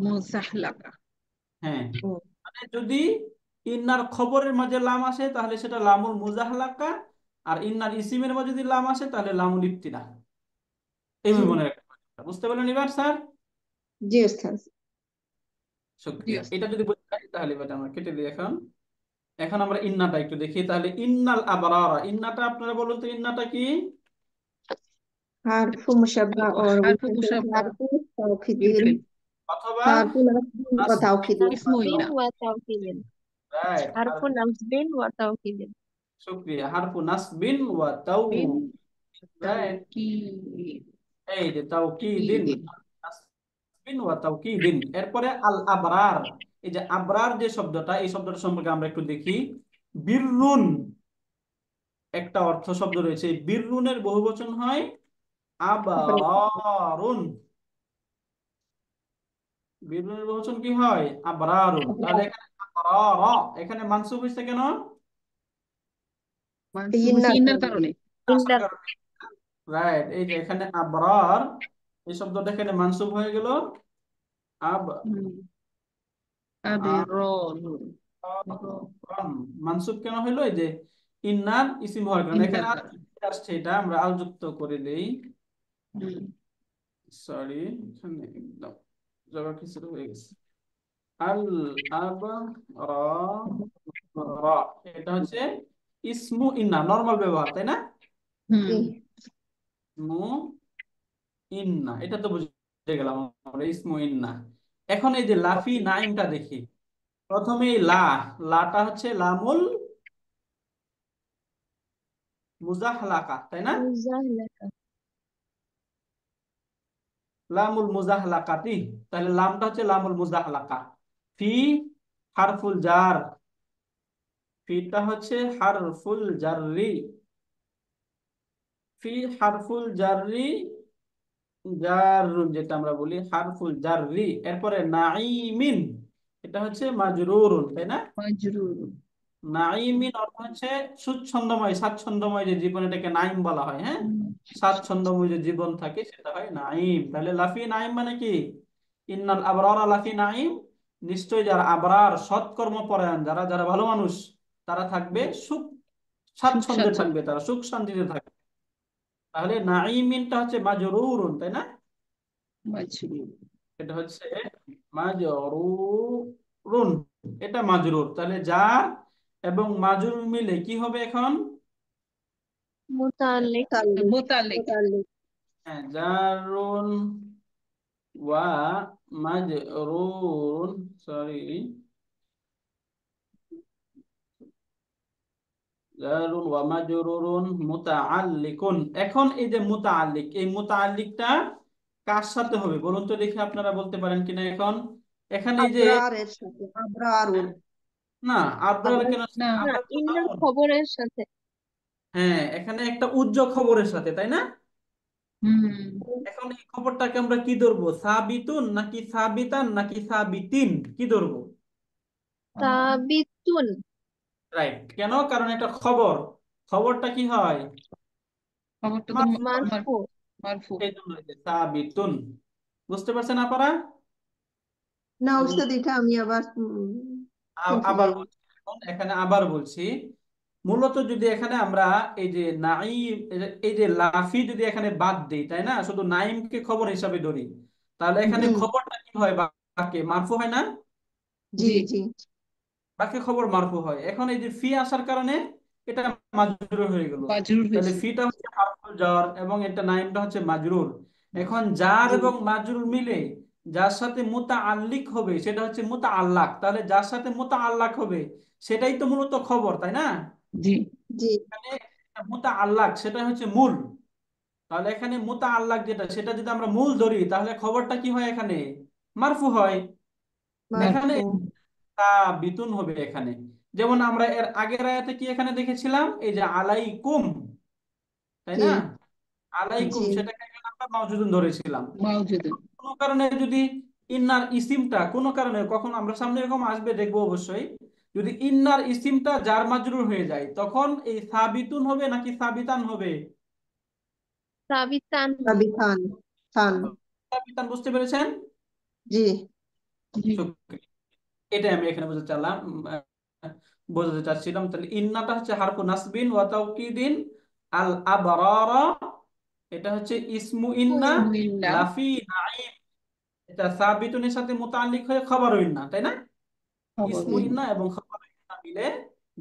মুসাহলাকা। হ্যাঁ, হুম, মানে যদি ইন্নার খবরের মাঝে লাম আসে তাহলে সেটা লামুল মুজাহলাকা, আর ইন্নার ইসিমের মাঝে যদি লাম আসে তাহলে লামুল ইবতিদা। জি এইভাবে মনে রাখতে পারেন। বুঝতে পারলেন এবার স্যার? জি ওস্তাদ। জি শুক্রিয়া, এটা ওস্তাদ। যদি বুঝতে পারি তাহলে এবার আমরা কেটে দিই। এখন এখন আমরা ইন্নাটা একটু দেখি তাহলে। ইন্নাল আবরারা, ইন্নাটা আপনারা বলুন তো ইন্নাটা কি? حرف مشبع और حرف وزن مشبع حرف توكيد يمكن. অথবা حرف نصب وتوكيد اسمه نصب إن. وتوكيد রাইট, حرف نصب وتوكيد শুক্রিয়া, হারফু নাসবিন ওয়া তাও। من রাইট, توكيد. এই যে তাওকীদিন, توكيد. নাসবিন ওয়া তাওকীদিন। এরপরে আল আবরার, এই যে আবরার যে শব্দটা, এই শব্দটা সম্পর্কে আমরা একটু দেখি। বিররুন একটা অর্থ শব্দ রয়েছে, এই বিররুনের বহুবচন হয় আবরারুন। বিররুনের বহুবচন কি হয়? আবরারুন। তাহলে এখানে আবরারা, এখানে মানসুব হয়েছে কেন? منصوب إن হচ্ছে ইন্নার কারণে। আসার إن কারণে। রাইট, এই যে এখানে আবরার এই শব্দটা এখানে মানসুব হয়ে গেল আব হুম। আবেরন। আবরান। মানসুব কেন হইলো? এই যে ইন্নার ইসিম হওয়ার কারণে। ইন্নার এখানে আল কারণে। যুক্ত আসছে, এটা আমরা আল যুক্ত করে দেই। হুম। সরি, এখানে একদম জায়গা কিছু হয়ে গেছে। আল আব রা রা, এটা হচ্ছে ইসমু ইন্না, নরমাল ব্যবহার, তাই না? হুম। ইসমু ইন্না, এটা তো বুঝে গেলাম আমরা, ইসমু ইন্না। এখন এই যে লাফি নাইমটা দেখি। প্রথমে এই লাটা হচ্ছে লামুল মুজাহলাকা, তাই না? مزهلة লামুল মুজাহলাকাতি, তাহলে লামটা হচ্ছে লামুল মুজাহলাকা। ফি হারফুল জার, ফিটা হচ্ছে হারফুল জাররি। ফি হারফুল জাররি, জাররুন যেটা আমরা বলি হারফুল জাররি। এরপরে নাইমিন, এটা হচ্ছে মাজরুরুন, তাই না? মাজরুর। নাইমিন অর্থ হচ্ছে সুচ্ছন্দময়, স্বাচ্ছন্দ্যময় যে জীবন, এটাকে নাইম বলা হয়। হ্যাঁ, স্বাচ্ছন্দ্যময় যে জীবন থাকে সেটা হয় নাইম। তাহলে লাফি নাইম মানে কি? ইন্নাল আবরার লাফি নাইম, নিশ্চয় যারা আবরার সৎকর্ম পরায়ণ, যারা যারা ভালো মানুষ, তারা থাকবে সুখ সুখ স্বাচ্ছন্দ্যে স্বাচ্ছন্দ্য। থাকবে, তারা সুখ শান্তিতে থাকবে। তাহলে নাইমিনটা হচ্ছে মাজরুরুন, তাই না? মাজরুর। এটা হচ্ছে মাজরুরুন, এটা মাজরুর। তাহলে জার এবং মাজরুর মিলে কি হবে এখন? متعلق متعلق মোতালেক। متعلق হ্যাঁ, জারুন ওয়া মাজরুরুন, সরি, জারুন ওয়া মাজরুরুন মুতাআল্লিকুন। এখন এই যে মুতাআল্লিক, এই মুতাআল্লিকটা কার সাথে হবে বলুন তো দেখি, আপনারা বলতে পারেন কিনা এখন? এখানে এই যে أبرار الشتى أبرار না, আবরার أبرار কেন? না। না আবরার তো ইন্নার নাউন। খবরের সাথে হ্যাঁ, এখানে একটা উজ্জ্বল খবরের সাথে, তাই না? হুম। এখন এই খবরটাকে আমরা কি ধরবো? সাবিতুন নাকি সাবিতান নাকি সাবিতিন, কি ধরবো? সাবিতুন রাইট, কেন? কারণ এটা খবর, খবরটা কি হয়? খবরটা তো মারফু হয়। মারফু মারফু। এই জন্য এই যে সাবিতুন। বুঝতে পারছেন আপনারা? না আমি ওস্তাদ এটা আমি আবার আবার কনফিউজ। বলছি, এখন এখানে আবার বলছি। মূলত যদি এখানে আমরা এই যে এই যে লাফি যদি এখানে বাদ দিই, তাই না, শুধু নাইমকে খবর হিসাবে ধরি, তাহলে এখানে জি খবরটা কি হয়? বাক্যে মারফু হয় না? জি জি। জি বাক্যে খবর মারফু হয়। এখন এই যে ফি আসার কারণে এটা মাজরুর হয়ে গেল। মাজরুর তাহলে হয়েছে। ফিটা হচ্ছে হারফুল জার এবং এটা নাইমটা হচ্ছে মাজরুর। এখন জার জি এবং মাজরুর মিলে যার সাথে মুতাআল্লিক হবে সেটা হচ্ছে মুতাআল্লাক। তাহলে যার সাথে মুতাআল্লাক হবে সেটাই তো মূলত খবর, তাই না? জি। জি এখানে মুতাআল্লাক সেটা হচ্ছে মূল। তাহলে এখানে মুতাআল্লাক যেটা সেটা যদি আমরা মূল ধরি তাহলে খবরটা কি হয়? এখানে মারফু হয়। এখানে মারফু। বিতুন হবে এখানে। যেমন আমরা এর আগের আয়াতে কি এখানে দেখেছিলাম, এই যে আলাইকুম, তাই জি না? আলাইকুম জি সেটাকে এখানে আমরা মাওজুদুন ধরেছিলাম। মাওজুদুন। কোনো কারণে যদি ইন্নার ইসিমটা কোনো কারণে, কখন আমরা সামনে এরকম আসবে দেখবো অবশ্যই, যদি ইন্নার ইসিমটা জার মাজরুর হয়ে যায় তখন এই সাবিতুন হবে নাকি সাবিতান হবে? সাবিতান হবে। সাবিতান। থান। সাবিতান, বুঝতে পেরেছেন? জি জি। শুকরিয়া। এটাই আমি এখানে বোঝাতে চাচ্ছিলাম, বোঝাতে চাচ্ছিলাম। তাহলে ইন্নাটা হচ্ছে হারফু নাসবিন ওয়া তাওকিদিন। আল আবরারা এটা হচ্ছে ইসমু ইন্না। মুইন্না। লাফি নাঈম এটা সাবিতুনের সাথে মুতাআল্লিক হয়ে খবর ইন্না, তাই না? খবর ইসমু জি হইল। ইন্না এবং খবর ইন্না মিলে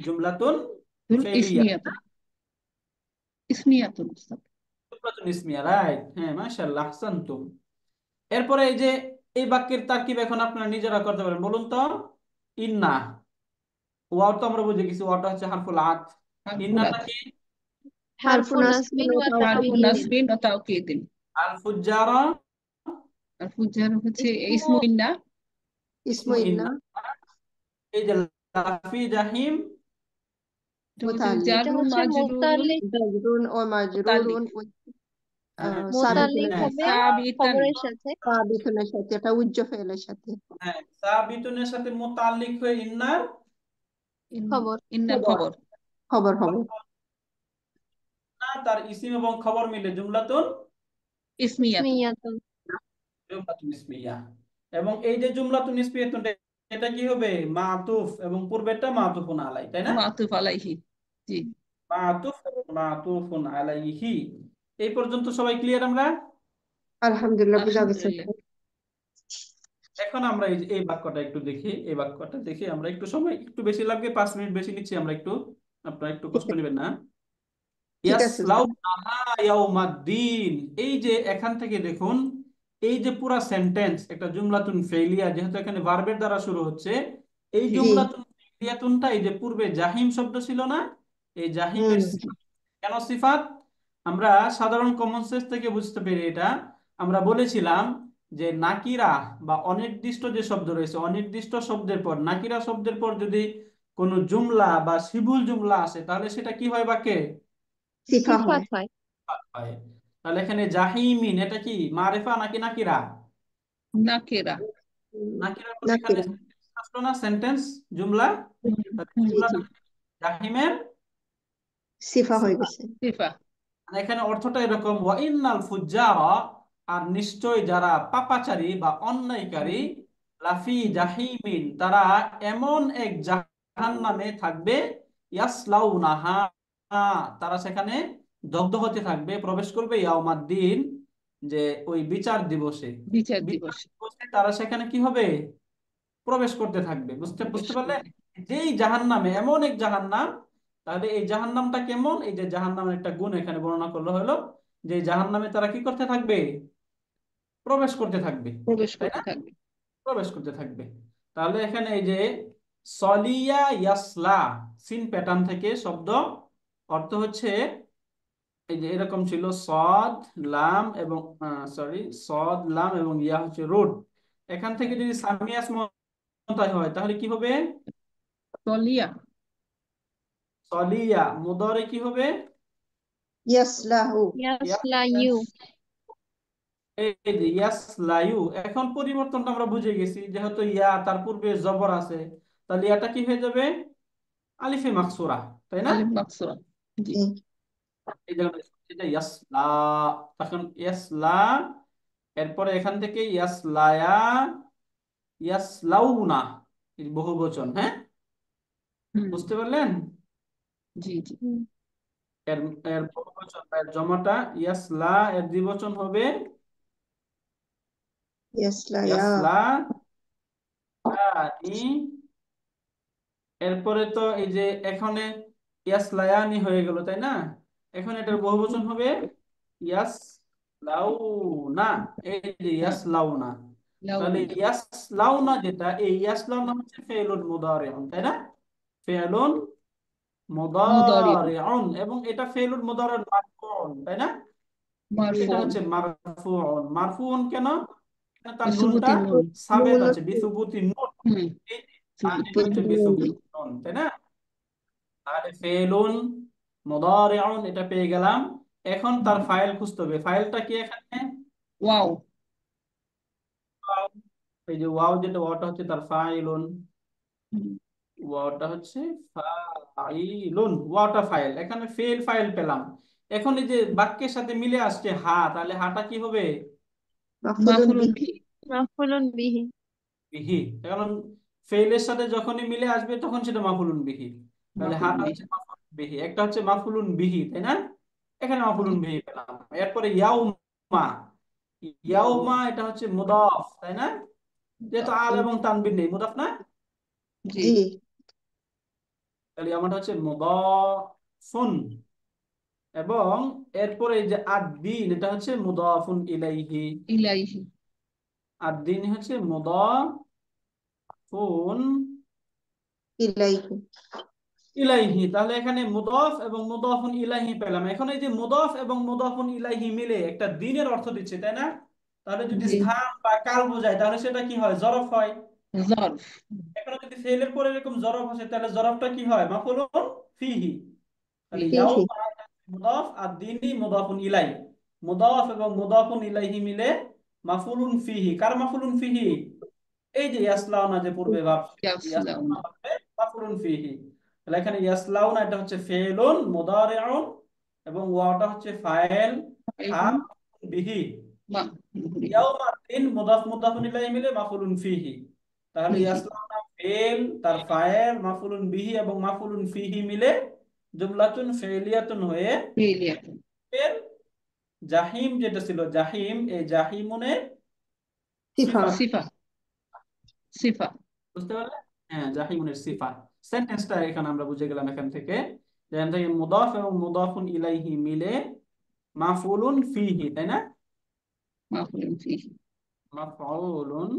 জুমলাতুন ধুল ফেলিয়া, ইসমিয়াতুন। ইসমিয়াতুন উস্তাদ। জুমলাতুন ইসমিয়া, রাইট। হ্যাঁ, মাশাআল্লাহ, আহসানতুম। এরপরে এই যে এই বাক্যের তারকিব এখন আপনারা নিজেরা করতে পারেন। বলুন তো, ইন্না, ওয়াও তো আমরা বুঝে গেছি, ওয়াটা হচ্ছে হারফুল আতফ। ইন্নাটা হারফুলাত। কি? হারফু হারফু নাসবিন নাসবিন ওয়া ওয়া হারফু তাওকীদিন। তাওকীদিন। নাসবিন ও তাওকীদিন। আল ফুজ্জারা আর ফুজার হচ্ছে ইসমু ইসমু ইন্না। ইসমু ইসমু ইন্না ইন্না। এই যে লাফি জাহিম এটা হচ্ছে মুতাআল্লিক। এটা জারুন হচ্ছে মাজরুরুন মুতাল্লিক। জারুরুন ও মুতাল্লিক। মাজরুরুন হ্যাঁ, সাবিতুন মুতাল্লিক হ্যাঁ, হবে সাবিতান। খবরের সাথে। সাবিতুনের সাথে, এটা উজ্জ ফেলের সাথে। হ্যাঁ, সাবিতুনের সাথে মুতাল্লিক হয়ে ইন্নার খবর। ইন্নার খবর। খবর। খবর হবে। না, তার ইসিম এবং খবর মিলে জুমলাতুন ইসমিয়াতুন। ইসমিয়াতুন। জুমলাতুন ইসমিয়া। এবং এই যে জুমলাতুন ইসমিয়াতুন এটা কি হবে? মাতুফ এবং পূর্বেরটা মাতুফুন আলাই, তাই না? মাতুফ আলাইহি। জি। মাতুফ মাতুফুন আলাইহি। এই পর্যন্ত সবাই ক্লিয়ার আমরা? আলহামদুলিল্লাহ, বুঝা গেছে। আলহামদুলিল্লাহ। এখন আমরা এই বাক্যটা একটু দেখি। এই বাক্যটা দেখে আমরা একটু সময় একটু বেশি লাগবে, 5 মিনিট বেশি নিচ্ছি আমরা একটু, আপনারা একটু ঠিক কষ্ট আছে, নেবেন না। ঠিক আছে উস্তাদ। ইয়াসলাউনাহা ইয়াউমাদ্দিন, এই যে এখান থেকে দেখুন, এই যে পুরা সেন্টেন্স একটা জুমলাতুন ফেলিয়া, যেহেতু এখানে ভার্বের দ্বারা শুরু হচ্ছে, এই জি জুমলাতুন ফেলিয়াতুনটা এই যে পূর্বে জাহিম শব্দ ছিল না, এই জাহিমের হুম সিফাত। কেন সিফাত? আমরা সাধারণ কমন সেন্স থেকে বুঝতে পেরে এটা আমরা বলেছিলাম যে নাকিরা বা অনির্দিষ্ট যে শব্দ রয়েছে, অনির্দিষ্ট শব্দের পর, নাকিরা শব্দের পর যদি কোনো জুমলা বা শিবুল জুমলা আসে তাহলে সেটা কি হয় বাক্যে? সিফা হয়। সিফাত হয়। হয়। তাহলে এখানে জাহিমিন এটা কি মারিফা নাকি নাকিরা? নাকেরা। নাকিরা পরে এখানে নাকিরা। sentence আসলো না, সেন্টেন্স, জুমলা। হুম, তাহলে হুম। জি জি, জুমলাটা জাহিমের সিফা হয়ে সিফা। গেছে। সিফা। মানে এখানে অর্থটা এরকম, ওয়া ইন্নাল ফুজ্জারা, আর নিশ্চয় যারা পাপাচারী বা অন্যায়কারী, লাফি জাহিমিন তারা এমন এক জাহান্নামে থাকবে, ইয়াসলাউনাহা তারা সেখানে দগ্ধ হতে থাকবে, প্রবেশ করবে, ইয়াউমাদ্দিন যে ওই বিচার দিবসে। বিচার বিচার দিবস। দিবসে তারা সেখানে কি হবে? প্রবেশ করতে থাকবে। বুঝতে প্রবেশ বুঝতে পারলেন? করবে। যেই জাহান্নামে, এমন এক জাহান্নাম। তাহলে এই জাহান্নামটা কেমন? এই যে জাহান্নামের একটা গুণ এখানে বর্ণনা করলো হলো যে জাহান্নামে তারা কি করতে থাকবে? প্রবেশ করতে থাকবে, প্রবেশ তাই করতে না? থাকবে। প্রবেশ করতে থাকবে। তাহলে এখানে এই যে সলিয়া ইয়াসলা, সিন প্যাটার্ন থেকে শব্দ অর্থ হচ্ছে এই যে এরকম ছিল, সদ লাম এবং সরি, সদ লাম এবং ইয়া হচ্ছে রুট। এখান থেকে যদি সামিয়াস মতায় হয় তাহলে কি হবে? তলিয়া। সলিয়া মুদারে কি হবে? ইয়াসলাহু। ইয়াসলাইউ। এই যে ইয়াসলায়ু, এখন পরিবর্তনটা আমরা বুঝে গেছি, যেহেতু ইয়া তার পূর্বে জবর আছে, তাহলে ইয়াটা কি হয়ে যাবে? আলিফে মাকসুরা, তাই না? আলিফ মাকসুরা। জি। জি এই জায়গাটা এটা ইয়াসলা, তখন ইয়াসলা, এরপরে এখান থেকে ইয়াসলায়া, ইয়াসলাউনা, এই বহুবচন, হ্যাঁ? হুম। বুঝতে পারলেন? জি জি। হুম। এর এর বহুবচন বা এর জমাটা ইয়াসলা, এর দ্বিবচন হবে ইয়াসলায়া। ইয়াসলা। এরপরে তো এই যে এখানে ইয়াসলায়ানি হয়ে গেল, তাই না? এখন এটার বহুবচন হবে ইয়াস লাউনা। এই যে হ্যাঁ ইয়াসলাউনা, তাহলে লাউনা ইয়াসলাউনা যেটা, এই ইয়াসলাউনা হচ্ছে ফেলুন মুদারিউন, তাই না? ফেলুন মুদারিউন মুদারিউন, এবং এটা ফেলুন মুদারিউন মারফুউন, তাই না? এটা মারফুউন হচ্ছে মারফুউন। মারফুউন কেন? কেন তার নুনটা বিসুবুতি নুন। সাবেত নুন আছে, বিসুবুতি নুন। হুম এই যে, আর এটা বিসুবুতি হচ্ছে নুন। বিসুবুতি নুন, তাই না? তাহলে ফেলুন মুদারিউন এটা পেয়ে গেলাম। এখন তার ফাইল খুঁজতে হবে। ফাইলটা কি এখানে? Wow wow. এই যে ওয়াও, যেটা ওয়াওটা হচ্ছে তার ফাইলুন, হুম, ওয়াওটা হচ্ছে ফাইলুন, ওয়াওটা ফাইল। এখানে ফেল ফাইল পেলাম। এখন এই যে বাক্যের সাথে মিলে আসছে হা, তাহলে হাটা কি হবে? মাফুলুন মাফুলুন বিহি। কি মাফউলুন বিহি। বিহি। কারণ ফেলের সাথে যখনই মিলে আসবে তখন সেটা মাফুলুন বিহি। তাহলে মাফুলুন হাটা বিহি। হচ্ছে মাফুলুন বিহি, একটা হচ্ছে মাফুলুন বিহি, তাই না? এখানে জি মাফুলুন বিহি পেলাম। এরপরে ইয়াউমা। ইয়াউমা ইয়াউমা এটা হচ্ছে মুদাফ, তাই না? যেহেতু আল মুদাফুন এবং তানবির নেই, মুদাফ না? জি জি। তাহলে ইয়ামাটা হচ্ছে মুদাফুন। এবং এরপরে এই যে আদ-দিন, এটা হচ্ছে মুদাফুন ইলাইহি। ইলাইহি আদ-দিন হচ্ছে মুদাফুন ইলাইহি। ইলাইহি। তাহলে এখানে মুদাফ এবং মুদাফুন ইলাইহি পেলাম। এখন এই যে মুদাফ এবং মুদাফুন ইলাইহি মিলে একটা দিনের অর্থ দিচ্ছে, তাই না? তাহলে যদি জি স্থান বা কাল বোঝায় তাহলে সেটা কি হয়? জরফ হয়। জরফ এখানে যদি ফেলের পরে এরকম জরফ আসে তাহলে জরফটা কি হয়? মাফউলুন ফিহি। তাহলে ফিহি ফিহি। ইয়াউমা মুদাফ আর দিনই মুদাফুন ইলাই। মুদাফ এবং মুদাফুন ইলাইহি মিলে মাফউলুন ফিহি। কার মাফউলুন ফিহি? এই যে ইয়াসলাউনা, যে পূর্বে ভাব ইয়াসলাউনা ইয়াসলাউনা হবে মাফউলুন ফিহি। তাহলে এখানে ইয়াসলাউনা এটা হচ্ছে ফেলুন মুদারিউন, এবং ওয়াটা হচ্ছে ফাইল, হা ফাইলুন বিহি। বিহি ইয়াউমা দিন মুদাফ মুদাফুন ইলাইহি মিলে মাফউলুন ফিহি। তাহলে ফিহি ইয়াসলাউনা ফেল, তার ফাইল, মাফউলুন বিহি এবং মাফউলুন ফিহি মিলে জুমলাতুন ফেলিয়াতুন হয়ে ফিলিয়াতুন ফের জাহিম, যেটা ছিল জাহিম, এই জাহিমুনের সিফা। সিফাত। সিফা সিফা বুঝতে পারলে? হ্যাঁ, জাহিমুনের সিফা। সেন্টেন্সটা এখানে আমরা বুঝে গেলাম এখান থেকে, যে এখান থেকে মুদাফ এবং মুদাফুন ইলাইহি মিলে মাফউলুন ফিহি, তাই না? মাফুলুন ফিহি মাফউলুন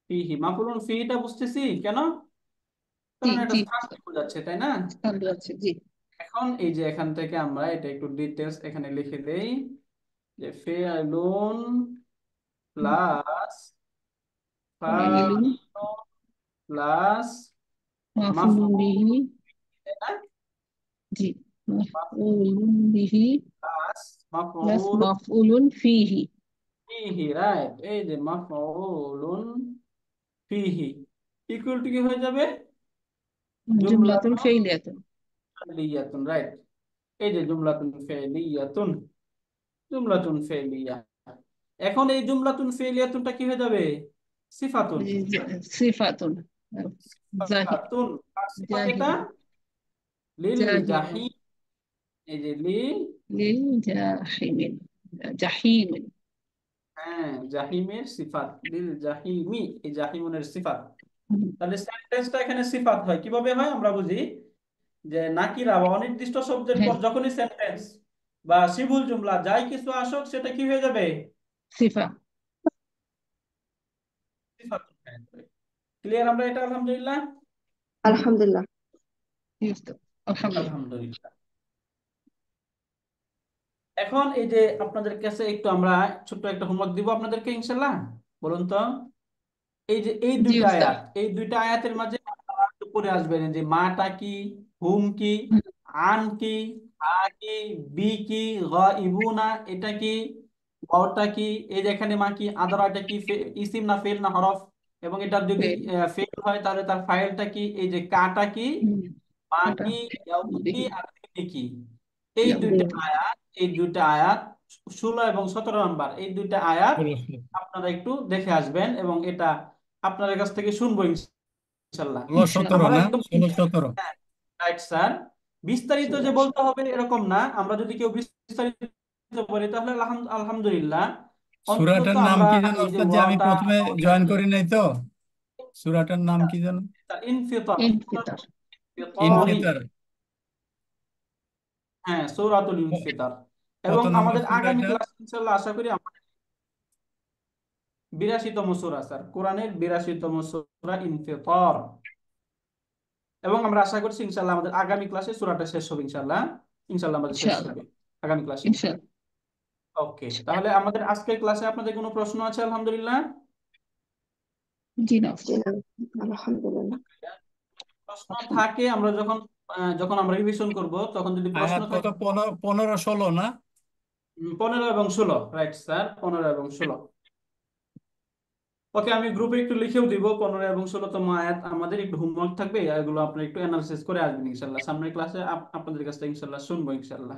ফিহি। মাফউলুন ফিহিটা বুঝতেছি কেন? জি কারণ এটা জি স্থানকে বোঝাচ্ছে, তাই না? স্থান আছে জি এখন এই যে এখান থেকে আমরা এটা একটু ডিটেলস এখানে লিখে দেই, যে ফেআলুন প্লাস ফাইলুন ফাইলুন প্লাস মাফুলুন মাফউলুন, বিহি তাই না? জি মাফউলুন বিহি প্লাস প্লাস মাফউলুন মাফউলুন ফিহি ফিহি, রাইট। এই যে মাফউলুন ফিহি ইকুয়াল টু কি হয়ে যাবে? জুমলাতুন জুমলাতুন ফেইলিয়াতুন ফেলিয়াতুন, রাইট। এই যে জুমলাতুন ফেলিয়াতুন, জুমলাতুন ফেলিয়া। এখন এই জুমলাতুন ফেলিয়াতুনটা কি হয়ে যাবে? সিফাতুন। সিফাতুন জাহি সিফাতুন আর সিফাত এটা জাহিম লিল জাহিমুন জাহিম। এই যে লি, লিল জাহিমিন জাহিমিন হ্যাঁ, জাহিমের সিফাত, লিল জাহিমি, এই জাহিমুনের সিফাত। তাহলে সেন্টেন্সটা এখানে সিফাত হয় কিভাবে হয় আমরা বুঝি, যে নাকিরা বা অনির্দিষ্ট শব্দের হ্যাঁ পর যখনই সেন্টেন্স বা সিবুল জুমলা যাই কিছু আসুক সেটা কি হয়ে যাবে? সিফা সিফাত হয়ে যাবে। ক্লিয়ার আমরা এটা? আলহামদুলিল্লাহ। আলহামদুলিল্লাহ। ইউজ আলহামদুলিল্লাহ আলহামদুলিল্লাহ। এখন এই যে আপনাদের কাছে একটু আমরা ছোট্ট একটা হোমওয়ার্ক দিব আপনাদেরকে, ইনশাল্লাহ। বলুন তো, এই যে এই জি দুইটা উস্তাদ আয়াত, এই দুইটা আয়াতের মাঝে আপনারা একটু পড়ে আসবেন যে মাটা কি, হুম কি, আন কি, হা কি, বি কি, গাইবুনা এটা কি, ওয়াওটা কি, এই যে এখানে মা কি, আদরা এটা কি, ইসিম না ফেল না হরফ, এবং এটার যদি ফেল ফেল হয় তাহলে তার ফাইলটা কি, এই যে কাটা কি, মা কাটা কি, ইয়াউ কি, বিহি আর দিনি কি। ইয়াউম এই দুইটা আয়াত 16 এবং 17 নাম্বার, এই দুইটা আয়াত হলো আপনারা একটু দেখে আসবেন এবং এটা আপনাদের কাছ থেকে শুনবো ইনশাল্লাহ। ইনশাআল্লাহ 17 আমরা না, একদম 16-17। Right sir. বিস্তারিত যে বলতে হবে এরকম না, আমরা যদি কেউ বিস্তারিত বলি তাহলে আলহামদুলিল্লাহ, অন্তত সূরাটার নাম আমরা কি যেন এই যে ওস্তাদ, যে আমি ওয়াটা প্রথমে জয়েন করি নাই তো? সূরাটার নাম কি যেন? ইনফিতার, ইনফিতার ইনফিতারি, ইনফিতার। হ্যাঁ, সূরাতুল ইনফিতার। কত এবং নম্বর আমাদের সূরা আগামী এটা? ক্লাস ইনশাআল্লাহ আশা করি 82তম সূরা স্যার, কোরআনের 82তম সূরা ইনফিতার। এবং আমরা আশা করছি ইনশাআল্লাহ আমাদের আগামী ক্লাসে সূরাটা শেষ হবে ইনশাআল্লাহ। ইনশাআল্লাহ আমাদের শেষ ইনশাআল্লাহ হবে আগামী ক্লাসে। ইনশাআল্লাহ ওকে, তাহলে আমাদের আজকের ক্লাসে আপনাদের কোনো প্রশ্ন আছে? আলহামদুলিল্লাহ। জি না জি না, আলহামদুলিল্লাহ। প্রশ্ন থাকে আমরা যখন আমরা রিভিশন করব তখন যদি প্রশ্ন আয়াত কত? থাকে 15 16 না? 15 এবং 16, রাইট স্যার, 15 এবং 16। ওকে, আমি গ্রুপে একটু লিখেও দিব 15 এবং 16তম আয়াত। আমাদের একটু হোমওয়ার্ক থাকবে, এগুলো আপনারা একটু অ্যানালিসিস করে আসবেন ইনশাআল্লাহ। সামনের ক্লাসে আপনাদের কাছ থেকে ইনশাআল্লাহ শুনবো ইনশাআল্লাহ।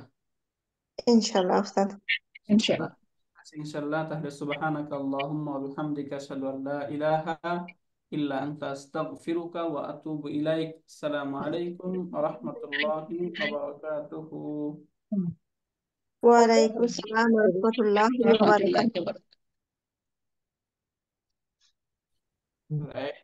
ইনশাআল্লাহ উস্তাদ। ইনশাআল্লাহ আচ্ছা, ইনশাআল্লাহ তাহলে সুবহানাকা আল্লাহুম্মা ওয়া বিহামদিকা আশহাদু আল লা ইলাহা ইল্লা আনতা আস্তাগফিরুকা ওয়া আতুবু ইলাইক। আসসালামু আলাইকুম ওয়া রাহমাতুল্লাহি ওয়া বারাকাতুহু। ওয়ালাইকুম আসসালাম ওয়া রাহমাতুল্লাহি ওয়া বারাকাতুহু। রহমতুল্লাহ Right.